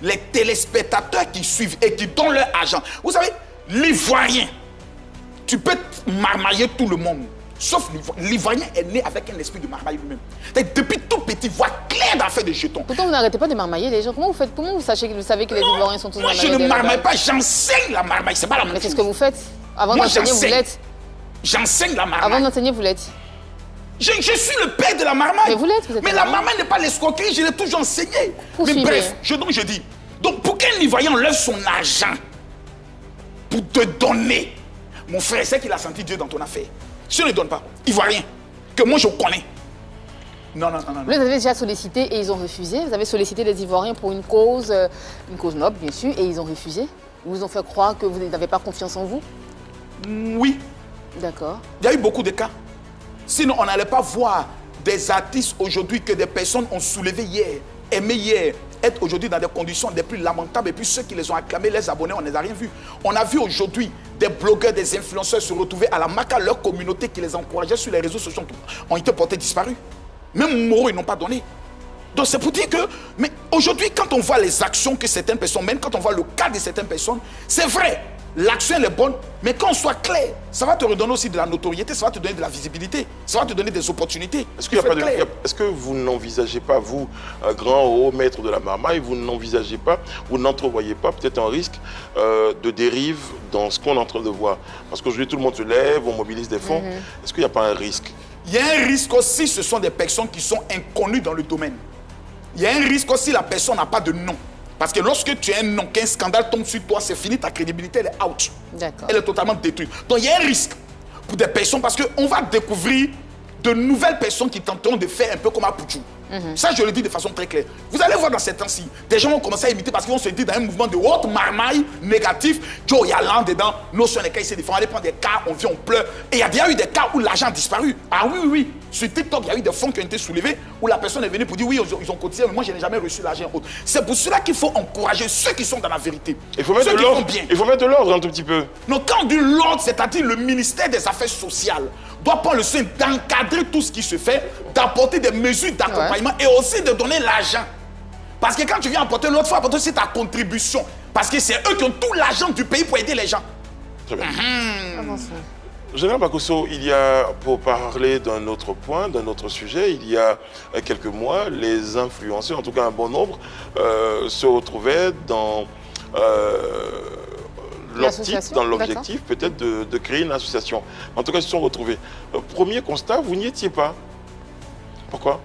les téléspectateurs qui suivent et qui donnent leur argent, vous savez, l'Ivoirien, tu peux marmailler tout le monde. Sauf l'Ivoirien est né avec un esprit de marmaille lui-même. Depuis tout petit, voit clair dans l'affaire des jetons. Pourtant, vous n'arrêtez pas de marmailler les gens. Comment vous savez que les Ivoiriens sont tous marmaillés? Moi, je ne marmaille pas, j'enseigne la marmaille. C'est pas la même chose. Mais c'est ce que vous faites. Avant d'enseigner, vous l'êtes. J'enseigne la marmaille. Avant d'enseigner, vous l'êtes. Je suis le père de la marmaille. Mais vous l'êtes. Mais la marmaille n'est pas l'escroquerie, je l'ai toujours enseigné. Mais bref, je dis. Donc, pour qu'un Ivoirien enlève son argent pour te donner, mon frère, c'est qu'il a senti Dieu dans ton affaire. Si on ne donne pas, Ivoirien, que moi je connais. Non. Vous les avez déjà sollicités et ils ont refusé. Vous avez sollicité les Ivoiriens pour une cause noble, bien sûr, et ils ont refusé. Ils vous ont fait croire que vous n'avez pas confiance en vous? Oui. D'accord. Il y a eu beaucoup de cas. Sinon, on n'allait pas voir des artistes aujourd'hui que des personnes ont soulevé hier, aimé hier, être aujourd'hui dans des conditions les plus lamentables. Et puis ceux qui les ont acclamés, les abonnés, on ne les a rien vus. On a vu aujourd'hui des blogueurs, des influenceurs se retrouver à la maca, leur communauté qui les encourageait sur les réseaux sociaux ont été portés disparus. Même moraux, ils n'ont pas donné. Donc c'est pour dire que, mais aujourd'hui, quand on voit les actions que certaines personnes mènent, quand on voit le cas de certaines personnes, c'est vrai, l'action elle est bonne, mais quand on soit clair, ça va te redonner aussi de la notoriété, ça va te donner de la visibilité, ça va te donner des opportunités. Est-ce que vous n'envisagez pas, vous, un grand haut maître de la marmaille, vous n'envisagez pas, vous n'entrevoyez pas peut-être un risque de dérive dans ce qu'on est en train de voir? Parce qu'aujourd'hui, tout le monde se lève, on mobilise des fonds. Est-ce qu'il n'y a pas un risque? Il y a un risque aussi, ce sont des personnes qui sont inconnues dans le domaine. Il y a un risque aussi, la personne n'a pas de nom. Parce que lorsque tu as un nom, qu'un scandale tombe sur toi, c'est fini, ta crédibilité, elle est out. Elle est totalement détruite. Donc il y a un risque pour des personnes, parce qu'on va découvrir de nouvelles personnes qui tenteront de faire un peu comme Apouchou. Ça, je le dis de façon très claire. Vous allez voir dans ces temps-ci, des gens vont commencer à imiter parce qu'ils vont se dire dans un mouvement de haute marmaille négatif, Joe, il y a l'an dedans, nos soins, les cas, ils se défendent, on allait prendre des cas, on vient, on pleure. Et il y a déjà eu des cas où l'argent a disparu. Ah oui. Sur TikTok, il y a eu des fonds qui ont été soulevés où la personne est venue pour dire oui, ils ont cotisé, mais moi, je n'ai jamais reçu l'argent. C'est pour cela qu'il faut encourager ceux qui sont dans la vérité. Il faut mettre de l'ordre un tout petit peu. Donc, quand on dit l'ordre, c'est-à-dire le ministère des Affaires sociales doit prendre le soin d'encadrer tout ce qui se fait, d'apporter des mesures d'accompagnement et aussi de donner l'argent. Parce que quand tu viens apporter l'autre, il faut apporter aussi ta contribution. Parce que c'est eux qui ont tout l'argent du pays pour aider les gens. Très bien. Général Makosso, il y a, pour parler d'un autre point, d'un autre sujet, il y a quelques mois, les influenceurs, en tout cas un bon nombre, se retrouvaient dans l'objectif peut-être de créer une association. En tout cas, ils se sont retrouvés. Premier constat, vous n'y étiez pas. Pourquoi?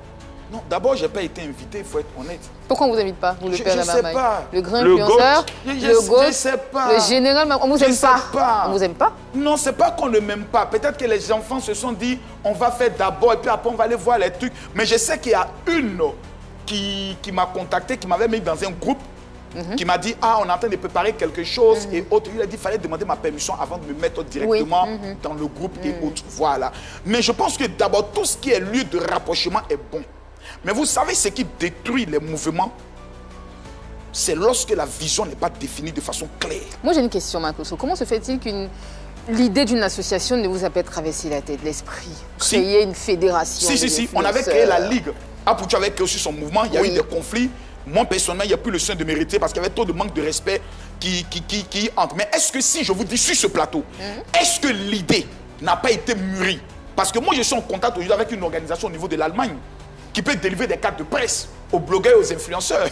Non, d'abord, je n'ai pas été invité, il faut être honnête. Pourquoi on ne vous invite pas, vous, le père de la marmaille? Je ne sais pas. Le grand influenceur, le GOAT, je ne sais pas. Le général, on ne vous aime pas. On vous aime pas? Non, ce n'est pas qu'on ne m'aime pas. Peut-être que les enfants se sont dit, on va faire d'abord et puis après on va aller voir les trucs. Mais je sais qu'il y a une qui m'a contacté, qui m'avait mis dans un groupe, qui m'a dit, on est en train de préparer quelque chose et autres. Il a dit, il fallait demander ma permission avant de me mettre directement dans le groupe et autres. Voilà. Mais je pense que d'abord, tout ce qui est lieu de rapprochement est bon. Mais vous savez ce qui détruit les mouvements? C'est lorsque la vision n'est pas définie de façon claire. Moi, j'ai une question, Makosso. Comment se fait-il qu'une l'idée d'une association ne vous a pas traversé la tête, l'esprit? Créer une fédération? Si. On avait créé la Ligue. Apouchou avait créé aussi son mouvement. Il y a eu des conflits. Moi, personnellement, il n'y a plus le soin de mériter parce qu'il y avait trop de manque de respect qui entre. Mais est-ce que si je vous dis sur ce plateau, est-ce que l'idée n'a pas été mûrie? Parce que moi, je suis en contact aujourd'hui avec une organisation au niveau de l'Allemagne qui peut délivrer des cartes de presse aux blogueurs et aux influenceurs.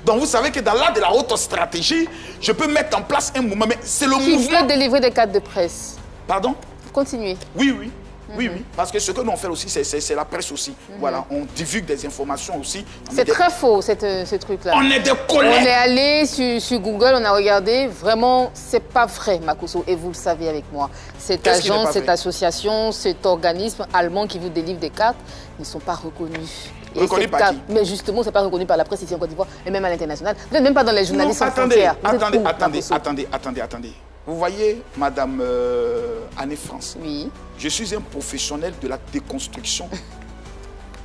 Donc vous savez que dans l'art de la haute stratégie, je peux mettre en place un mouvement, mais c'est le mouvement... Qui peut délivrer des cartes de presse? Pardon? Continuez. Oui. Parce que ce que nous on fait aussi, c'est la presse aussi. Voilà, on divulgue des informations aussi. C'est très faux, ce truc-là. On est des collègues. On est allé sur Google, on a regardé. Vraiment, c'est pas vrai, Makosso, et vous le savez avec moi. Cette agence, cette association, cet organisme allemand qui vous délivre des cartes ne sont pas reconnus. Reconnus par qui? Mais justement, c'est pas reconnu par la presse ici en Côte d'Ivoire et même à l'international. Vous n'êtes même pas dans les journalistes sans frontières. Attendez. Vous voyez, Madame Anne-France, oui. Je suis un professionnel de la déconstruction.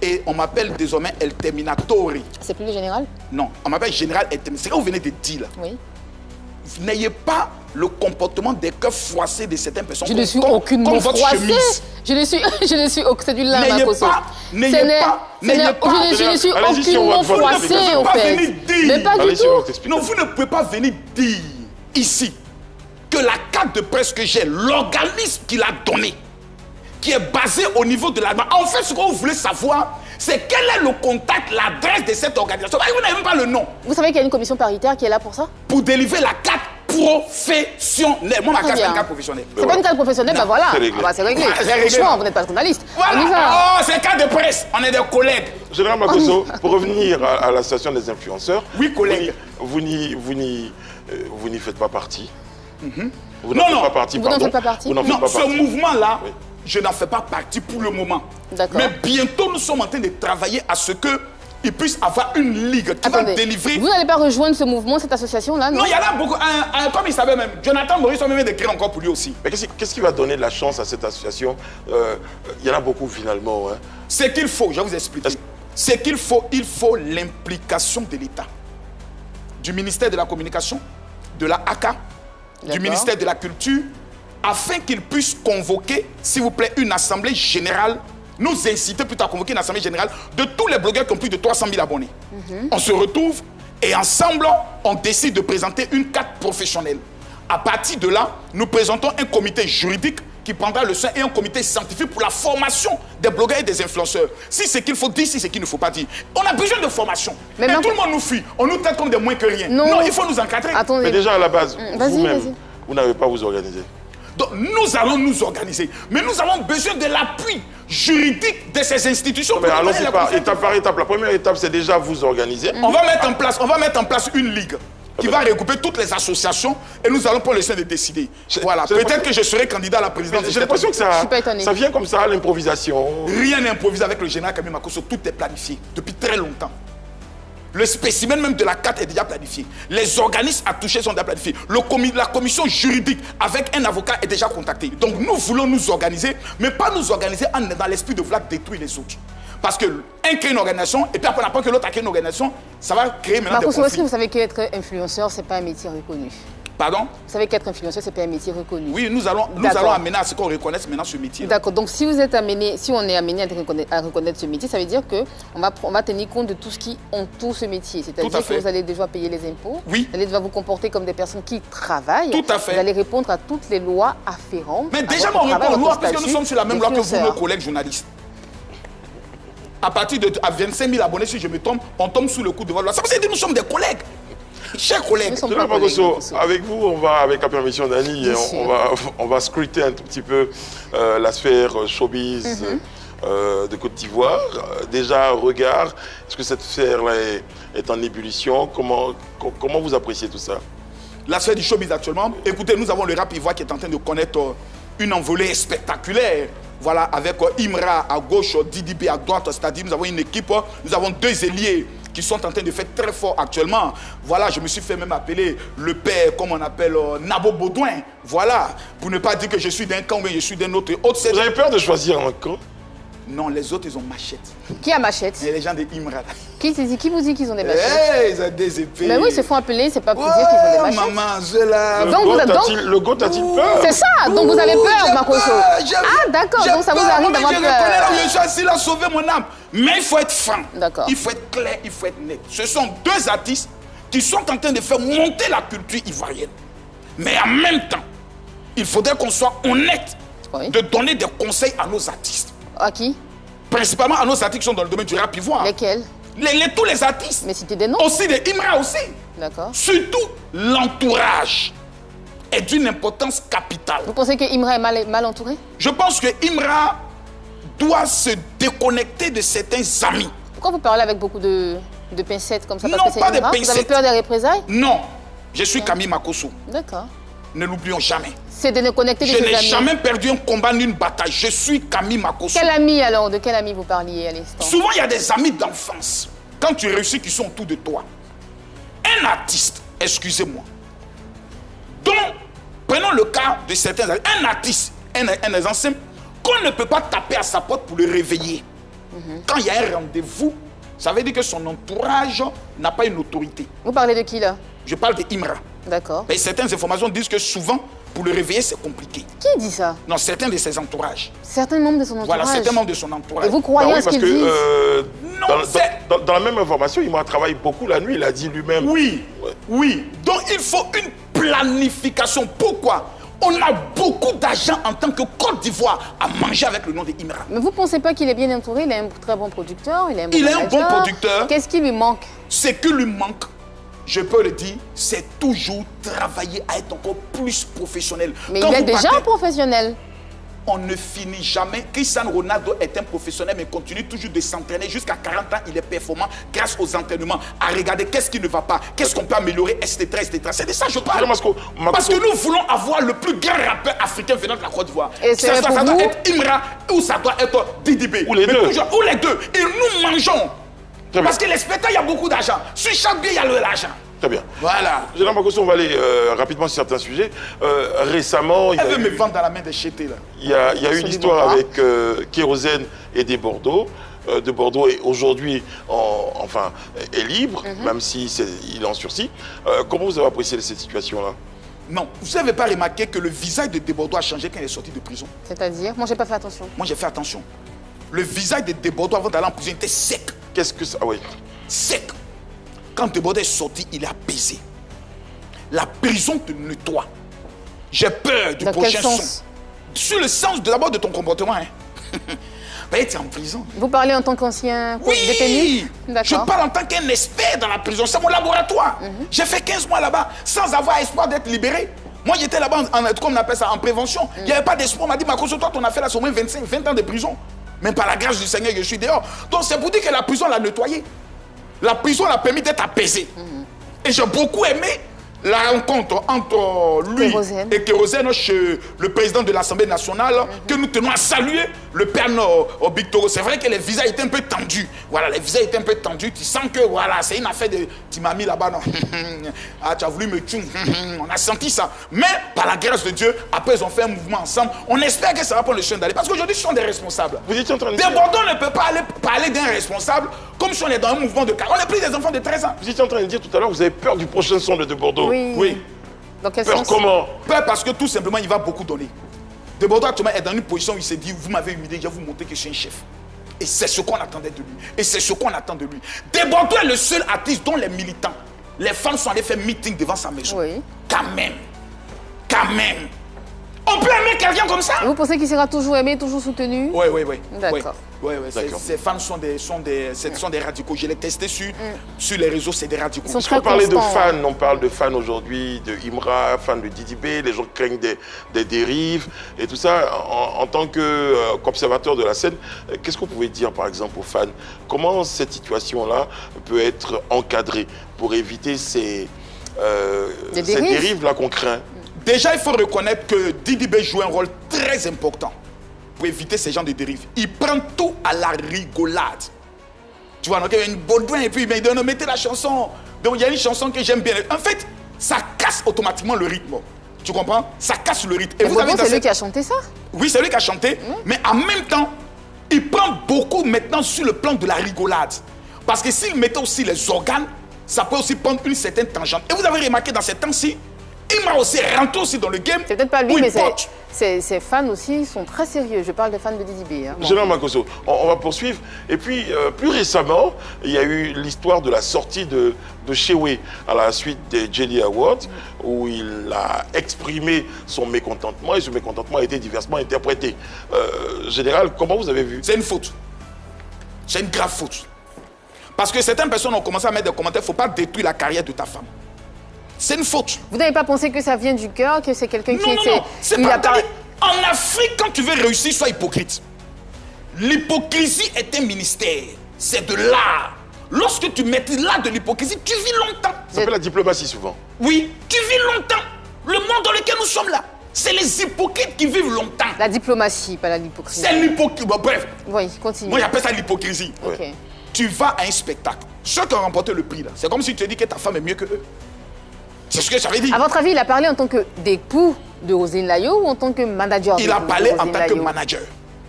Et on m'appelle désormais El Terminatori. C'est plus le général? Non, on m'appelle Général El Terminatori. C'est ce que vous venez de dire là. Oui. Vous n'ayez pas le comportement des cœurs froissés de certaines personnes. Je ne suis aucunement froissée. Je ne suis c'est du lard, Makosso. N'ayez pas. Je ne suis aucunement froissée, en fait. Mais pas du tout. Non, vous ne pouvez pas venir dire ici que la carte de presse que j'ai, l'organisme qui l'a donnée, qui est basée au niveau de l'Allemagne. En fait, ce que vous voulez savoir, c'est quel est le contact, l'adresse de cette organisation. Vous n'avez même pas le nom. Vous savez qu'il y a une commission paritaire qui est là pour ça? Pour délivrer la carte professionnelle. Moi, ma carte, c'est une carte professionnelle. C'est pas une carte professionnelle, ben voilà. C'est réglé. Franchement, vous n'êtes pas journaliste. Voilà. On y va. Oh, c'est une carte de presse. On est des collègues. Général Makosso, pour revenir à la situation des influenceurs, oui, collègues. Vous n'y faites pas partie. Vous n'en faites pas partie, Vous n'en faites pas partie. Non, ce mouvement-là, je n'en fais pas partie pour le moment. Mais bientôt, nous sommes en train de travailler à ce qu'il puisse avoir une ligue qui va délivrer... Vous n'allez pas rejoindre ce mouvement, cette association-là, non? Non, il y en a beaucoup. Comme il savait même, Jonathan Maurice a même d'écrire encore pour lui aussi. Mais qu'est-ce qui va donner de la chance à cette association? Il y en a beaucoup finalement. Hein. Ce qu'il faut, je vais vous expliquer. Ce qu'il faut, il faut l'implication de l'État. Du ministère de la Communication, de la ACA, du ministère de la Culture, afin qu'ils puissent convoquer, s'il vous plaît, une assemblée générale, nous inciter plutôt à convoquer une assemblée générale de tous les blogueurs qui ont plus de 300 000 abonnés. On se retrouve et ensemble, on décide de présenter une carte professionnelle. À partir de là, nous présentons un comité juridique qui prendra le sein et un comité scientifique pour la formation des blogueurs et des influenceurs. Si c'est qu'il faut dire, si c'est qu'il ne faut pas dire. On a besoin de formation. Mais et tout le monde nous fuit. On nous traite comme des moins que rien. Non, il faut nous encadrer. Attendez. Mais déjà à la base, vous-même, vous n'avez pas à vous organiser. Donc nous allons nous organiser. Mais nous avons besoin de l'appui juridique de ces institutions. Non, mais allons-y étape par étape. La première étape, c'est déjà vous organiser. On va mettre en place une ligue qui va regrouper toutes les associations et nous allons pour le sein de décider. Voilà, peut-être que je serai candidat à la présidence. J'ai l'impression que ça vient comme ça, l'improvisation. Rien n'est improvisé avec le général Kami Makosso, tout est planifié depuis très longtemps. Le spécimen même de la carte est déjà planifié. Les organismes à toucher sont déjà planifiés. La commission juridique avec un avocat est déjà contactée. Donc nous voulons nous organiser, mais pas nous organiser dans l'esprit de vouloir détruire les autres. Parce qu'un crée une organisation, et puis après on apprend que l'autre a créé une organisation, ça va créer maintenant des conflits. Est-ce que vous savez qu'être influenceur, ce n'est pas un métier reconnu? Pardon? Vous savez qu'être influenceur, ce n'est pas un métier reconnu? Oui, nous allons amener à ce qu'on reconnaisse maintenant ce métier. D'accord, donc si on est amené à reconnaître ce métier, ça veut dire qu'on va tenir compte de tout ce qui entoure ce métier. C'est-à-dire que vous allez devoir payer les impôts, oui. Vous allez devoir vous comporter comme des personnes qui travaillent. Tout à fait. Vous allez répondre à toutes les lois afférentes. Mais déjà, on répond aux lois parce que nous sommes sur la même loi que vous, nos collègues journalistes. À partir de 25 000 abonnés, si je me trompe, on tombe sous le coup de votre loi. Ça veut dire que nous sommes des collègues. Chers collègues. Avec vous, on va, avec la permission d'Annie, on va scruter un tout petit peu la sphère showbiz de Côte d'Ivoire. Déjà, regard, est-ce que cette sphère-là est en ébullition? Comment vous appréciez tout ça? La sphère du showbiz actuellement, écoutez, nous avons le rap ivoire qui est en train de connaître une envolée spectaculaire. Voilà, avec Imra à gauche, Didibé à droite, c'est-à-dire nous avons une équipe, nous avons deux ailiers qui sont en train de faire très fort actuellement. Voilà, je me suis fait même appeler le père, comme on appelle Nabo Baudouin. Voilà, pour ne pas dire que je suis d'un camp, mais je suis d'un autre. Vous avez peur de choisir un camp? Non, les autres, ils ont machette. Qui a machette? Et les gens de Imra. Qui vous dit qu'ils ont des machettes? Ils ont des épées. Mais oui, ils se font appeler, c'est pas pour dire qu'ils ont des machettes. Maman, je la... Le goth a-t-il peur? C'est ça, donc vous avez peur, Makosso. Ah, d'accord, donc ça vous arrive d'avoir peur. Je reconnais là où je suis assis, il a sauvé mon âme. Mais il faut être franc. D'accord. Il faut être clair, il faut être net. Ce sont deux artistes qui sont en train de faire monter la culture ivoirienne. Mais en même temps, il faudrait qu'on soit honnête de donner des conseils à nos artistes. À qui? Principalement à nos artistes qui sont dans le domaine du rap ivoire. Lesquels? Tous les artistes. Mais citez des noms. Aussi des Imra aussi. D'accord. Surtout l'entourage est d'une importance capitale. Vous pensez que Imra est mal entouré? Je pense que Imra doit se déconnecter de certains amis. Pourquoi vous parlez avec beaucoup de pincettes comme ça? Non, parce que pas de pincettes. Vous avez peur des représailles? Non. Je suis Kami Makosso. D'accord. Ne l'oublions jamais. C'est de ne connecter de ses amis. Je n'ai jamais perdu un combat ni une bataille. Je suis Kami Makosso. Quel ami alors? De quel ami vous parliez à l'instant? Souvent, il y a des amis d'enfance. Quand tu réussis, qui sont autour de toi. Un artiste, excusez-moi. Donc, prenons le cas de certains artistes. Un artiste, un exemple simple, qu'on ne peut pas taper à sa porte pour le réveiller. Quand il y a un rendez-vous, ça veut dire que son entourage n'a pas une autorité. Vous parlez de qui là? Je parle de Imra. D'accord. Et certaines informations disent que souvent, pour le réveiller, c'est compliqué. Qui dit ça? Non, certains de ses entourages. Certains membres de son entourage? Voilà, certains membres de son entourage. Et vous croyez à ce qu'ils disent? Dans la même information, il m'a travaillé beaucoup la nuit, il a dit lui-même. Oui, oui. Donc il faut une planification. Pourquoi? On a beaucoup d'argent en tant que Côte d'Ivoire à manger avec le nom de Imra. Mais vous ne pensez pas qu'il est bien entouré? Il est un très bon producteur, il est un bon producteur. Qu'est-ce qui lui manque? Ce qui lui manque, je peux le dire, c'est toujours travailler à être encore plus professionnel. Mais il est déjà un professionnel. On ne finit jamais. Cristiano Ronaldo est un professionnel, mais continue toujours de s'entraîner. Jusqu'à 40 ans, il est performant grâce aux entraînements. À regarder qu'est-ce qui ne va pas, qu'est-ce qu'on peut améliorer, etc. C'est de ça que je parle. Parce que nous voulons avoir le plus grand rappeur africain venant de la Côte d'Ivoire. Ça doit être Imra ou ça doit être Didibé. Ou les deux. Ou les deux. Et nous mangeons. Parce que les spectacles, il y a beaucoup d'argent. Sur chaque billet, il y a de l'argent. Très bien. Voilà. Général Makosso, on va aller rapidement sur certains sujets. Récemment, elle veut me vendre dans la main des chétés, là. Il y a eu l'histoire avec Kérosène et des Bordeaux. De Bordeaux est aujourd'hui est libre, même si il est en sursis. Comment vous avez apprécié cette situation-là? Non, vous n'avez pas remarqué que le visage de Bordeaux a changé quand il est sorti de prison? C'est-à-dire? Moi, j'ai pas fait attention. Moi, j'ai fait attention. Le visage de Bordeaux avant d'aller en prison était sec. Qu'est-ce que ça? Ah oui. Sec. Quand Bordeaux est sorti, il est apaisé. La prison te nettoie. J'ai peur du prochain son. Sur le sens d'abord de ton comportement. Hein. Ben, tu es en prison. Vous parlez en tant qu'ancien détenu? Je parle en tant qu'un expert dans la prison. C'est mon laboratoire. J'ai fait 15 mois là-bas sans avoir espoir d'être libéré. Moi, j'étais là-bas, comme on appelle ça, en prévention. Il n'y avait pas d'espoir. On m'a dit, Makosso, toi, ton affaire là, c'est au moins 20 ans de prison. Même par la grâce du Seigneur, je suis dehors. Donc, c'est pour dire que la prison l'a nettoyé. La prison l'a permis d'être apaisé. Et j'ai beaucoup aimé la rencontre entre lui et Kérosène chez le président de l'Assemblée nationale, que nous tenons à saluer, le père Victor. C'est vrai que les visas étaient un peu tendus. Voilà, les visas étaient un peu tendus. Tu sens que voilà, c'est une affaire de... Tu m'as mis là-bas, non? Ah, tu as voulu me tuer. On a senti ça. Mais par la grâce de Dieu, après ils ont fait un mouvement ensemble. On espère que ça va prendre le chemin d'aller. Parce qu'aujourd'hui, ce sont des responsables. Vous étiez en train de dire... Bordeaux ne peut pas aller parler d'un responsable comme si on est dans un mouvement de carrière. On est plus des enfants de 13 ans. Vous étiez en train de dire tout à l'heure, vous avez peur du prochain son de Bordeaux. Oui. Dans quel sens? Comment? Peur parce que tout simplement, il va beaucoup donner. De Bordeaux actuellement est dans une position où il s'est dit, vous m'avez humilié, je vais vous montrer que je suis un chef. Et c'est ce qu'on attendait de lui. Et c'est ce qu'on attend de lui. De Bordeaux est le seul artiste dont les militants, les fans sont allés faire meeting devant sa maison. Oui. Quand même. On peut aimer quelqu'un comme ça? Vous pensez qu'il sera toujours aimé, toujours soutenu? Oui. D'accord. Oui. Ces fans sont des radicaux. Je l'ai testé sur les réseaux, c'est des radicaux. Parce qu'on parlait de fans, on parle de fans aujourd'hui, de Imra, fans de Didibé, les gens craignent des dérives et tout ça. En tant qu'observateur de la scène, qu'est-ce que vous pouvez dire par exemple aux fans? Comment cette situation-là peut être encadrée pour éviter ces dérives-là qu'on craint? Déjà, il faut reconnaître que Didibé joue un rôle très important pour éviter ces genres de dérives. Il prend tout à la rigolade. Tu vois, donc il y a une Baudouin et puis il dit, mettez la chanson. Donc il y a une chanson que j'aime bien. En fait, ça casse automatiquement le rythme. Tu comprends? Ça casse le rythme. Et vous avez c'est lui qui a chanté ça? Oui, c'est lui qui a chanté. Mais en même temps, il prend beaucoup maintenant sur le plan de la rigolade. Parce que s'il mettait aussi les organes, ça peut aussi prendre une certaine tangente. Et vous avez remarqué dans ces temps-ci, il m'a aussi rentré aussi dans le game. C'est peut-être pas lui, mais ses fans aussi sont très sérieux. Je parle des fans de Didibé. Hein. Général Makosso, on va poursuivre. Et puis, plus récemment, il y a eu l'histoire de la sortie de Shewe à la suite des Jelly Awards, où il a exprimé son mécontentement et ce mécontentement a été diversement interprété. Général, comment vous avez vu? C'est une faute. C'est une grave faute. Parce que certaines personnes ont commencé à mettre des commentaires, il ne faut pas détruire la carrière de ta femme. C'est une faute. Vous n'avez pas pensé que ça vient du cœur, que c'est quelqu'un qui était... Non, c'est pas... En Afrique, quand tu veux réussir, sois hypocrite. L'hypocrisie est un ministère. C'est de l'art. Lorsque tu maîtrises l'art de l'hypocrisie, tu vis longtemps. Ça s'appelle la diplomatie souvent. Oui, tu vis longtemps. Le monde dans lequel nous sommes là, c'est les hypocrites qui vivent longtemps. La diplomatie, pas la l'hypocrisie. C'est l'hypocrisie. Bon, bref. Oui, continue. Moi, j'appelle ça l'hypocrisie. Okay. Tu vas à un spectacle. Ceux qui ont remporté le prix, là, c'est comme si tu te dis que ta femme est mieux que eux. C'est ce que j'avais dit. À votre avis, il a parlé en tant qu'époux de Roselyne Layo ou en tant que manager? Il a parlé en tant que manager.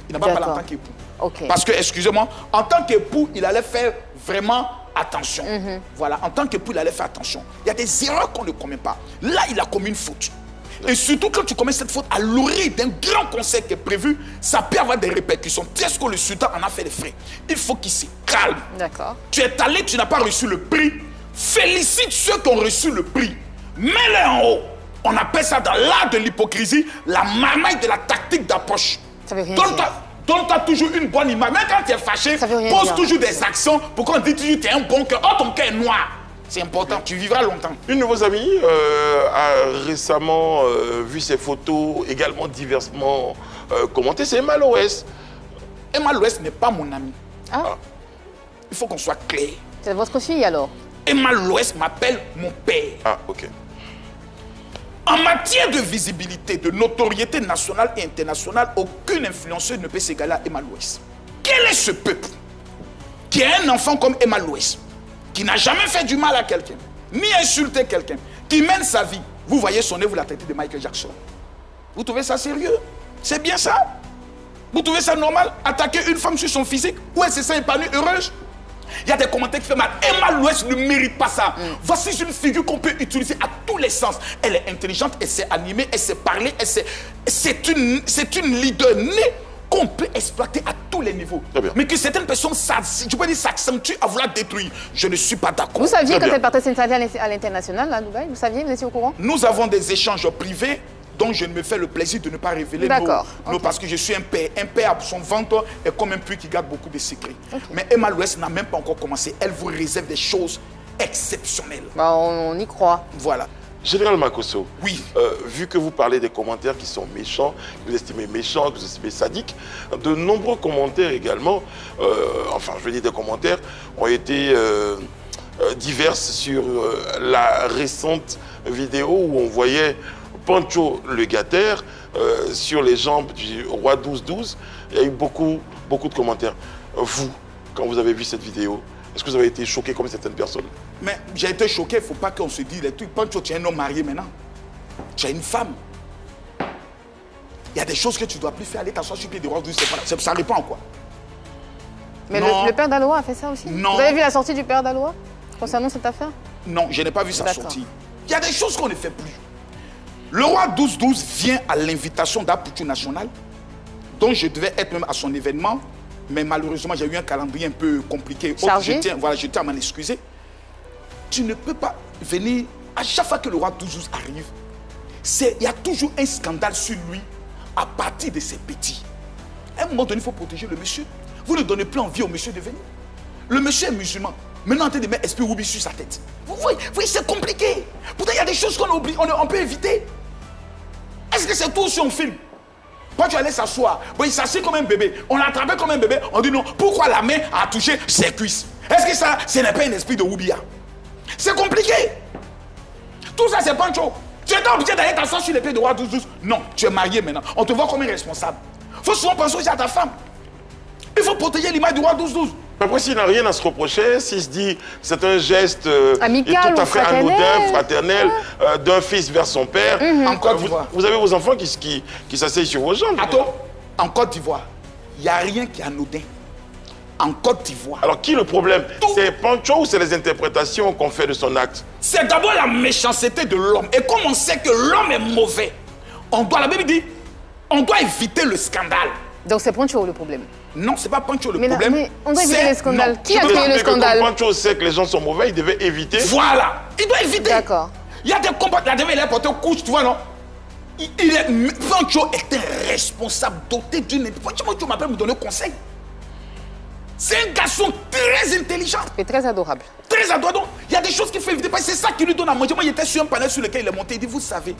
Il n'a pas parlé en tant qu'époux. Okay. Parce que, excusez-moi, en tant qu'époux, il allait faire vraiment attention. Voilà, en tant qu'époux, il allait faire attention. Il y a des erreurs qu'on ne commet pas. Là, il a commis une faute. Et surtout, quand tu commets cette faute à l'orée d'un grand concert qui est prévu, ça peut avoir des répercussions. Est-ce que le sultan en a fait les frais? Il faut qu'il se calme. D'accord. Tu es allé, tu n'as pas reçu le prix. Félicite ceux qui ont reçu le prix. Mets-les en haut. On appelle ça dans l'art de l'hypocrisie, la marmaille de la tactique d'approche. Ça veut rien dire. Donne-toi toujours une bonne image. Même quand tu es fâché, pose toujours des actions pour qu'on dise toujours que tu es un bon cœur. Oh, ton cœur est noir. C'est important, tu vivras longtemps. Une de vos amies a récemment vu ces photos également diversement commentées. C'est Emma Loès. Emma Loès n'est pas mon amie. Ah. Il faut qu'on soit clair. C'est votre fille alors? Emma Loès m'appelle mon père. Ah, ok. En matière de visibilité, de notoriété nationale et internationale, aucune influenceuse ne peut s'égaler à Emma Loès. Quel est ce peuple qui a un enfant comme Emma Loès, qui n'a jamais fait du mal à quelqu'un, ni insulté quelqu'un, qui mène sa vie? Vous voyez son nez, vous la traitez de Michael Jackson. Vous trouvez ça sérieux? C'est bien ça? Vous trouvez ça normal? Attaquer une femme sur son physique? Ou elle se sent épanouie, heureuse? Il y a des commentaires qui font mal. Emma Loès ne mérite pas ça. Voici une figure qu'on peut utiliser à tous les sens. Elle est intelligente, elle sait animer, elle sait parler, c'est une leader née qu'on peut exploiter à tous les niveaux. Mais que certaines personnes, s'accentuent à vouloir détruire. Je ne suis pas d'accord. Vous saviez quand elle partait s'installer à l'international, à Dubaï? Vous saviez, vous étiez au courant? Nous avons des échanges privés dont je ne me fais le plaisir de ne pas révéler nos, parce que je suis un père. Un père, son ventre est comme un puits qui garde beaucoup de secrets. Mais Emma Loès n'a même pas encore commencé. Elle vous réserve des choses exceptionnelles. Bah, on y croit. Voilà. Général Makosso, oui. Vu que vous parlez des commentaires qui sont méchants, que vous estimez méchants, que vous estimez sadiques, de nombreux commentaires également, enfin je veux dire des commentaires, ont été divers sur la récente vidéo où on voyait Pancho le Gatter sur les jambes du roi 12-12. Il y a eu beaucoup de commentaires. Vous, quand vous avez vu cette vidéo, est-ce que vous avez été choqué comme certaines personnes? Mais j'ai été choqué, il ne faut pas qu'on se dise les trucs. Pancho, tu es un homme marié maintenant. Tu es une femme. Il y a des choses que tu ne dois plus faire. Aller t'asseoir sur le pied du roi 12, ça répond à quoi? Mais le père d'Aloa a fait ça aussi? Non. Vous avez vu la sortie du père d'Aloa concernant cette affaire? Non, je n'ai pas vu sa sortie. Il y a des choses qu'on ne fait plus. Le roi 12-12 vient à l'invitation d'Aputu National, dont je devais être même à son événement, mais malheureusement, j'ai eu un calendrier un peu compliqué. Chargé. Je tiens à m'en excuser. Tu ne peux pas venir, à chaque fois que le roi 12-12 arrive, il y a toujours un scandale sur lui à partir de ses petits. À un moment donné, il faut protéger le monsieur. Vous ne donnez plus envie au monsieur de venir. Le monsieur est musulman. Maintenant, en train de mettre esprit Woubi sur sa tête. Vous voyez, c'est compliqué. Pourtant, il y a des choses qu'on peut éviter. Est-ce que c'est tout si on filme? Quand tu allais s'asseoir, il s'assied comme un bébé. On l'attrapait comme un bébé. On dit non, pourquoi la main a touché ses cuisses? Est-ce que ça, ce n'est pas un esprit de Woubia? C'est compliqué. Tout ça, c'est Pancho. Tu étais obligé d'aller t'asseoir sur les pieds de roi 12-12. Non, tu es marié maintenant. On te voit comme un responsable. Il faut souvent penser aussi à ta femme. Il faut protéger l'image du roi 12-12. Après, s'il n'a rien à se reprocher, s'il se dit que c'est un geste amical tout à fait anodin, fraternel, d'un fils vers son père, en Côte d'Ivoire. Vous avez vos enfants qui s'asseyent sur vos jambes. Attends, en Côte d'Ivoire, il n'y a rien qui est anodin. En Côte d'Ivoire. Alors, qui est le problème? C'est Pancho ou c'est les interprétations qu'on fait de son acte? C'est d'abord la méchanceté de l'homme. Et comme on sait que l'homme est mauvais, la Bible dit, on doit éviter le scandale. Donc c'est Pancho le problème? Non, c'est pas Pancho le problème. Mais on doit éviter le scandale. Qui a créé le Comme scandale? Pancho sait que les gens sont mauvais, il devait éviter. Voilà, il doit éviter. D'accord. Il y a des combats. La dernière, il est porté aux couches, tu vois, non? Pancho est un responsable doté d'une. Pourquoi tu m'appelles me donner conseil? C'est un garçon très intelligent. Et très adorable. Très adorable. Il y a des choses qu'il faut éviter. C'est ça qui lui donne à manger. Moi, il était sur un panel sur lequel il est monté. Il dit, vous savez,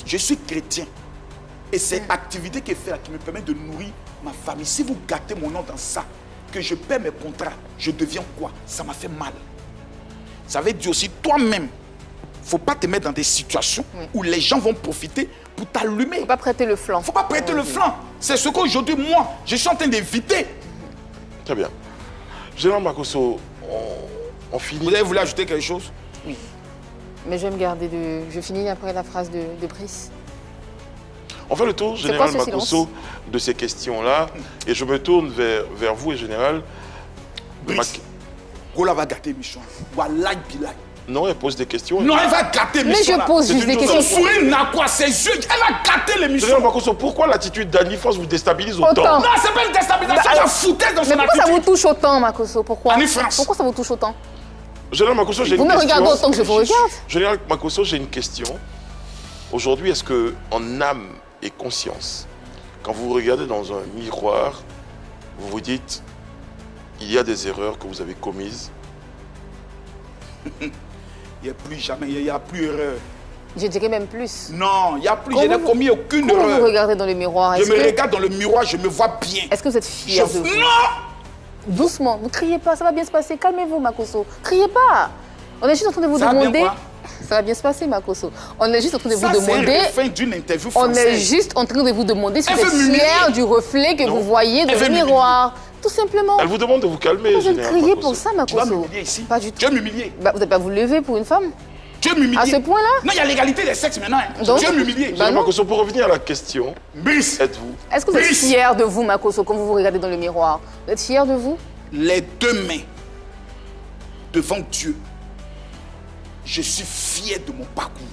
je suis chrétien. Et c'est l'activité qui est faite qui me permet de nourrir ma famille. Si vous gâtez mon nom dans ça, que je paie mes contrats, je deviens quoi? Ça m'a fait mal. Ça veut dire aussi, toi-même, il ne faut pas te mettre dans des situations où les gens vont profiter pour t'allumer. Il ne faut pas prêter le flanc. Il ne faut pas prêter le flanc. C'est ce qu'aujourd'hui, moi, je suis en train d'éviter. Très bien. Général Makosso, on finit. Vous avez voulu ajouter quelque chose? Oui. Mais je vais me garder de... Je finis après la phrase de Brice. On fait le tour, Général Makosso, de ces questions-là. Et je me tourne vers vous, et Général. Brice, Gola va gâter Michon. Wallahi bilay. Non, elle pose des questions. Non, elle va gâter Michon. Mais je pose juste des questions. Son sourire n'a quoi, ses yeux. Elle va gâter l'émission. Général Makosso, pourquoi l'attitude d'Annie France vous déstabilise autant? Non, c'est pas une déstabilisation, elle a foutu dans son attitude. Mais pourquoi ça vous touche autant, Makosso? Pourquoi? Annie France. Pourquoi ça vous touche autant? Général Makosso, j'ai une question. Vous me regardez autant que je vous regarde. Général Makosso, j'ai une question. Aujourd'hui, est-ce que, en âme et conscience, quand vous regardez dans un miroir, vous vous dites, il y a des erreurs que vous avez commises? Il n'y a plus jamais, il n'y a plus erreur. Je dirais même plus. Non, il n'y a plus, je n'ai commis aucune erreur. Comment vous regardez dans le miroir? Je me regarde dans le miroir, je me vois bien. Est-ce que vous êtes fier de vous? Non! Doucement, ne criez pas, ça va bien se passer. Calmez-vous, Makosso. Criez pas. On est juste en train de vous demander. Ça va bien se passer, Makosso. On est juste en train de vous demander. Fin d'une interview on française. est juste en train de vous demander si vous êtes fier du reflet que vous voyez dans le miroir. Tout simplement. Elle vous demande de vous calmer. Vous êtes crier pour ça, Makosso. Tu vas m'humilier ici. Pas du tout. Tu vas m'humilier. Bah, vous n'avez pas vous lever pour une femme? Tu veux m'humilier? À ce point-là? Non, il y a l'égalité des sexes maintenant. Hein. Donc, tu veux m'humilier? Bah Makosso, pour revenir à la question, Brice, êtes-vous? Est-ce que vous êtes fier de vous, Makosso, quand vous vous regardez dans le miroir? Vous êtes fier de vous? Les deux mains devant Dieu, je suis fier de mon parcours.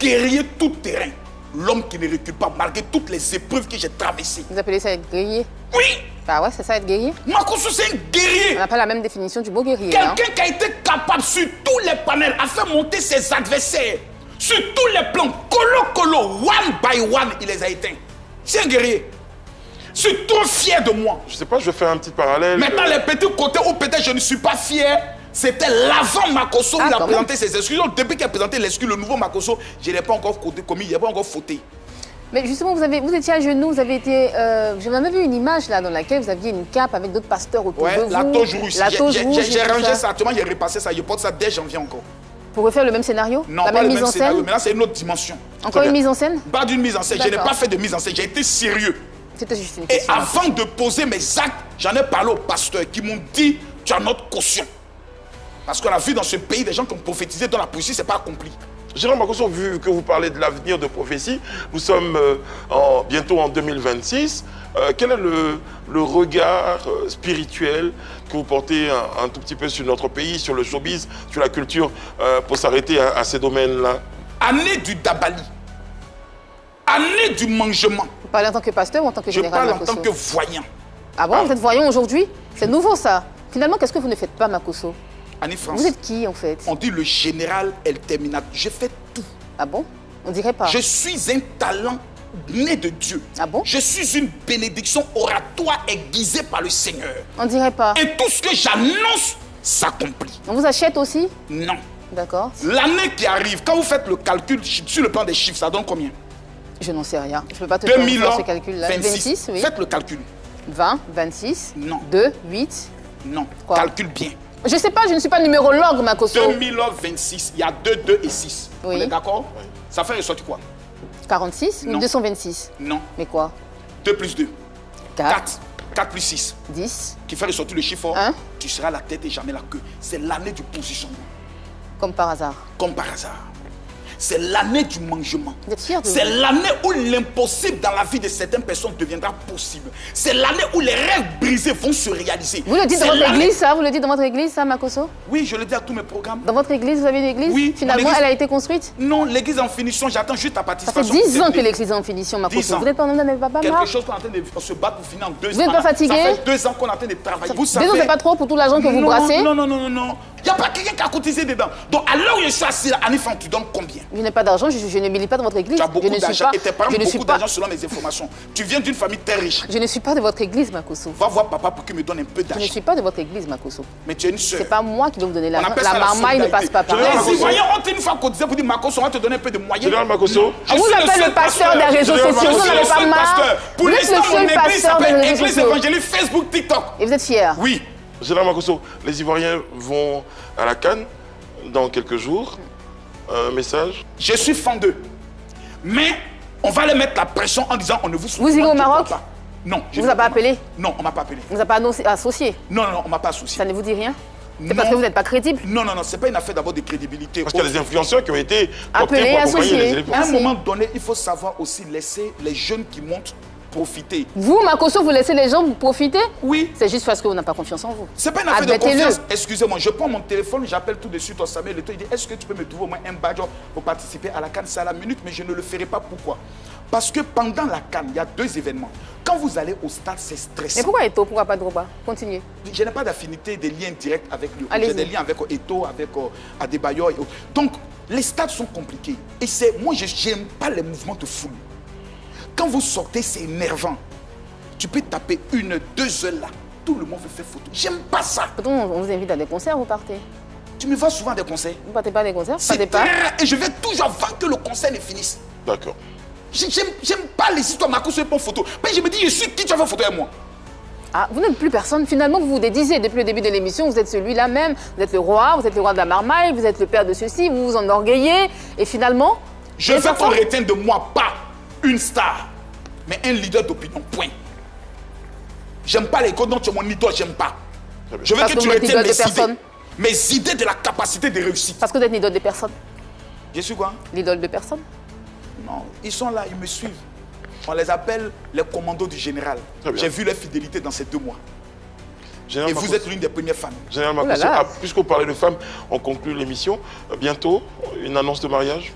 Guerrier tout terrain, l'homme qui ne recule pas malgré toutes les épreuves que j'ai traversées. Vous appelez ça être guerrier? Oui! Bah ouais, c'est ça être guerrier? Makosso, c'est un guerrier. On n'a pas la même définition du mot guerrier. Quelqu'un qui a été capable sur tous les panels à faire monter ses adversaires. Sur tous les plans, one by one, il les a éteints. C'est un guerrier. Je suis trop fier de moi. Je sais pas, je vais faire un petit parallèle. Maintenant, les petits côtés où peut-être je ne suis pas fier, c'était l'avant Makosso où il a présenté ses excuses. Depuis qu'il a présenté l'excuse, le nouveau Makosso, je n'ai pas encore commis, je n'ai pas encore fauté. Mais justement, vous étiez à genoux, vous avez été... J'avais même vu une image là dans laquelle vous aviez une cape avec d'autres pasteurs autour de vous. La toge rouge. J'ai rangé ça, actuellement, j'ai repassé ça, je porte ça dès janvier encore. Pour refaire le même scénario? Non, la pas même le mise même en scénario, scène? mais là, c'est une autre dimension. Encore une mise en scène? Pas d'une mise en scène, je n'ai pas fait de mise en scène, j'ai été sérieux. C'était juste une Et question. avant de poser mes actes, j'en ai parlé aux pasteurs qui m'ont dit, tu as notre caution. Parce qu'on a vu dans ce pays des gens qui ont prophétisé dont la prophétie ne s'est pas accomplie. Général Makosso, vu que vous parlez de l'avenir de prophétie, nous sommes bientôt en 2026. Quel est le regard spirituel que vous portez un tout petit peu sur notre pays, sur le showbiz, sur la culture, pour s'arrêter à ces domaines-là? Année du Dabali. Année du mangement. Vous parlez en tant que pasteur ou en tant que général Makosso? Je parle en tant que voyant. Ah bon, vous êtes voyant aujourd'hui? C'est nouveau ça. Finalement, qu'est-ce que vous ne faites pas, Makosso? Annie-France. Vous êtes qui en fait? On dit le général El Terminator. Je fais tout. Ah bon? On dirait pas. Je suis un talent né de Dieu. Ah bon? Je suis une bénédiction oratoire aiguisée par le Seigneur. On dirait pas. Et tout ce que j'annonce s'accomplit. On vous achète aussi? Non. D'accord. L'année qui arrive, quand vous faites le calcul sur le plan des chiffres, ça donne combien? Je n'en sais rien. Je ne peux pas te faire ce calcul-là. 26, oui. Faites le calcul. 20, 26. Non. 2, 8. Non. Quoi? Calcule bien. Je sais pas, je ne suis pas numérologue, Makosso. 2026, il y a 2, 2 et 6. Oui. On est d'accord? Oui. Ça fait ressortir quoi? 46 ou 226? Non. Mais quoi? 2 plus 2. 4. 4 plus 6. 10. Qui fait ressortir le chiffre 1. Tu seras la tête et jamais la queue. C'est l'année du positionnement. Comme par hasard. Comme par hasard. C'est l'année du mangement. Vous êtes fiers de vous? C'est l'année où l'impossible dans la vie de certaines personnes deviendra possible. C'est l'année où les rêves brisés vont se réaliser. Vous le dites dans votre église, ça? Vous le dites dans votre église, ça, Makosso? Oui, je le dis à tous mes programmes. Dans votre église, vous avez une église? Oui. Finalement, elle a été construite? Non, l'église en finition, j'attends juste ta participation. Ça fait 10 ans que l'église est en finition, Makosso. Vous n'êtes pas pas quelque chose qu'on est en train de se battre pour finir en 2 ans. Vous n'êtes pas fatigué? Ça fait 2 ans qu'on est en train de travailler. Vous savez... 2 ans, c'est pas trop pour tout l'argent que vous brassez? Non, non, non, non, non. Il n'y a pas quelqu'un qui a cotisé dedans. Donc, à l'heure où je suis assis, Annie-Fan, tu donnes combien? Je n'ai pas d'argent, je ne milite pas dans votre église. Tu as beaucoup d'argent et tes parents ont beaucoup d'argent selon mes informations. Tu viens d'une famille très riche. Je ne suis pas de votre église, Makosso. Va voir papa pour qu'il me donne un peu d'argent. Je ne suis pas de votre église, Makosso. Mais tu es une sœur. C'est pas moi qui vais vous donner l'argent. La marmaille ne passe pas par là. Les Ivoiriens ont une fois cotisé pour dire Makosso, on va te donner un peu de moyens. Général Makosso. On vous appelle le pasteur des réseaux sociaux. Vous n'en avez pas marre. Pour l'instant, mon église s'appelle Église évangélique Facebook, TikTok. Et vous êtes fiers? Oui. Général Makosso, les Ivoiriens vont à la CAN dans quelques jours. Un message? Je suis fan d'eux. Mais on va les mettre la pression en disant on ne vous soutient pas. Vous irez au Maroc? Non. On ne vous a pas appelé? Non, on ne m'a pas appelé. On ne vous a pas associé? Non, non, on ne m'a pas associé. Ça ne vous dit rien? C'est parce que vous n'êtes pas crédible? Non, non, non, c'est pas une affaire d'abord de crédibilité. Parce qu'il y a des influenceurs qui ont été appelés, associés. À un moment donné, il faut savoir aussi laisser les jeunes qui montent profiter. Vous, Makosso, vous laissez les gens vous profiter? Oui. C'est juste parce que vous n'avez pas confiance en vous. C'est pas une affaire de confiance. Excusez-moi, je prends mon téléphone, j'appelle tout de suite au Samuel Eto'o, il dit est-ce que tu peux me trouver au moins un badge pour participer à la CAN? C'est à la minute, mais je ne le ferai pas. Pourquoi? Parce que pendant la CAN, il y a 2 événements. Quand vous allez au stade, c'est stressant. Mais pourquoi Eto'o? Pourquoi pas Drogba? Continuez. Je n'ai pas d'affinité, de lien direct avec lui. J'ai des liens avec Eto'o, avec Adebayor et autres. Donc, les stades sont compliqués. Et c'est moi, je n'aime pas les mouvements de foule. Quand vous sortez, c'est énervant. Tu peux taper 1, 2 heures là. Tout le monde veut faire photo. J'aime pas ça. Pourtant, on vous invite à des concerts, vous partez. Tu me vois souvent à des concerts. Vous partez pas à des concerts? C'est très rare. Et je vais toujours avant que le concert ne finisse. D'accord. J'aime pas les histoires Makosso et pour photo. Mais je me dis, je suis qui, tu vas faire photo avec moi? Ah, vous n'êtes plus personne. Finalement, vous vous dédisiez depuis le début de l'émission. Vous êtes celui-là même. Vous êtes le roi de la marmaille. Vous êtes le père de ceci. Vous vous enorgueillez. Et finalement... Je veux qu'on retienne de moi pas une star, mais un leader d'opinion. Point. J'aime pas les codes, non, tu es mon idole, j'aime pas. Je veux que tu retiennes mes idées de la capacité de réussir. Parce que vous êtes l'idole de personne. Je suis quoi? L'idole de personne. Non, ils sont là, ils me suivent. On les appelle les commandos du général. J'ai vu leur fidélité dans ces 2 mois. Général et vous êtes l'une des premières femmes. Général Makosso, puisqu'on parlait de femmes, on conclut l'émission. Bientôt, une annonce de mariage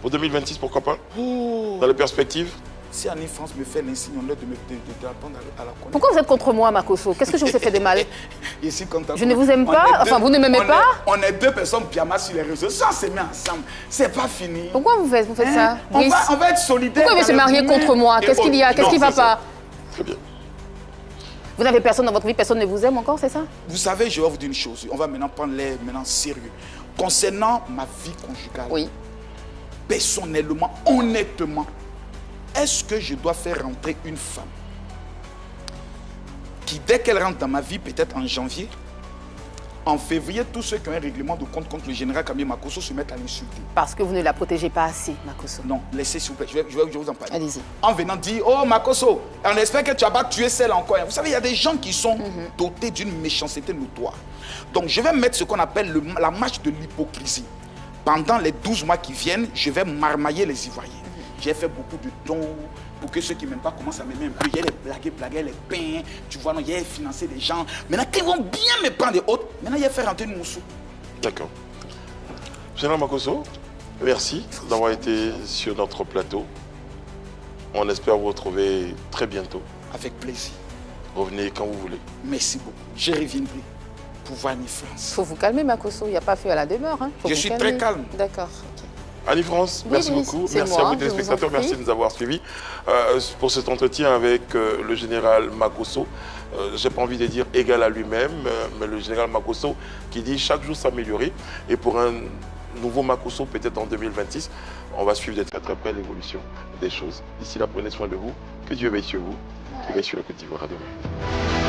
pour 2026, pourquoi pas? Dans les perspectives. Si Annie France me fait l'insigne, on leur de répondre à la connaître. Pourquoi vous êtes contre moi, Makosso? Qu'est-ce que je vous ai fait de mal? Je suis content. Je ne vous aime pas? Enfin, vous ne m'aimez pas? On est 2 personnes pyjama sur les réseaux. Ça, on s'est mis ensemble. C'est pas fini. Pourquoi vous faites ça? On va être solidaires. Pourquoi il veut se marier contre moi? Qu'est-ce qu'il y a? Qu'est-ce qui ne va pas? Très bien. Vous n'avez personne dans votre vie, personne ne vous aime encore, c'est ça? Vous savez, je vais vous dire une chose. On va maintenant prendre l'air sérieux. Concernant ma vie conjugale, oui. Personnellement, honnêtement, est-ce que je dois faire rentrer une femme qui, dès qu'elle rentre dans ma vie, peut-être en janvier, en février, tous ceux qui ont un règlement de compte contre le général Camille Makosso se mettent à l'insulter? Parce que vous ne la protégez pas assez, Makosso. Non, laissez s'il vous plaît, je vais vous en parler. Allez-y. En venant dire, oh Makosso, on espère que tu vas pas tuer celle encore. Vous savez, il y a des gens qui sont dotés d'une méchanceté notoire. Donc je vais mettre ce qu'on appelle la marche de l'hypocrisie. Pendant les 12 mois qui viennent, je vais marmailler les Ivoiriens. J'ai fait beaucoup de dons pour que ceux qui ne m'aiment pas commencent à m'aimer un peu. Il y a les blaguer, les pains, tu vois, il y a financer des gens. Maintenant, quand ils vont bien me prendre des autres, maintenant, il y a fait rentrer une moussou. D'accord. Général Makosso, merci d'avoir été sur notre plateau. On espère vous retrouver très bientôt. Avec plaisir. Revenez quand vous voulez. Merci beaucoup. Je reviendrai pour voir Annie France. Il faut vous calmer, Makosso. Il n'y a pas feu à la demeure. Hein. Je suis très calme. D'accord. Annie France, merci beaucoup. Merci à vous téléspectateurs, merci de nous avoir suivis pour cet entretien avec le général Makosso. J'ai pas envie de dire égal à lui-même, mais le général Makosso qui dit chaque jour s'améliorer. Et pour un nouveau Makosso, peut-être en 2026, on va suivre de très très près l'évolution des choses. D'ici là, prenez soin de vous. Que Dieu veille sur vous. Que veille sur la Côte d'Ivoire. À demain.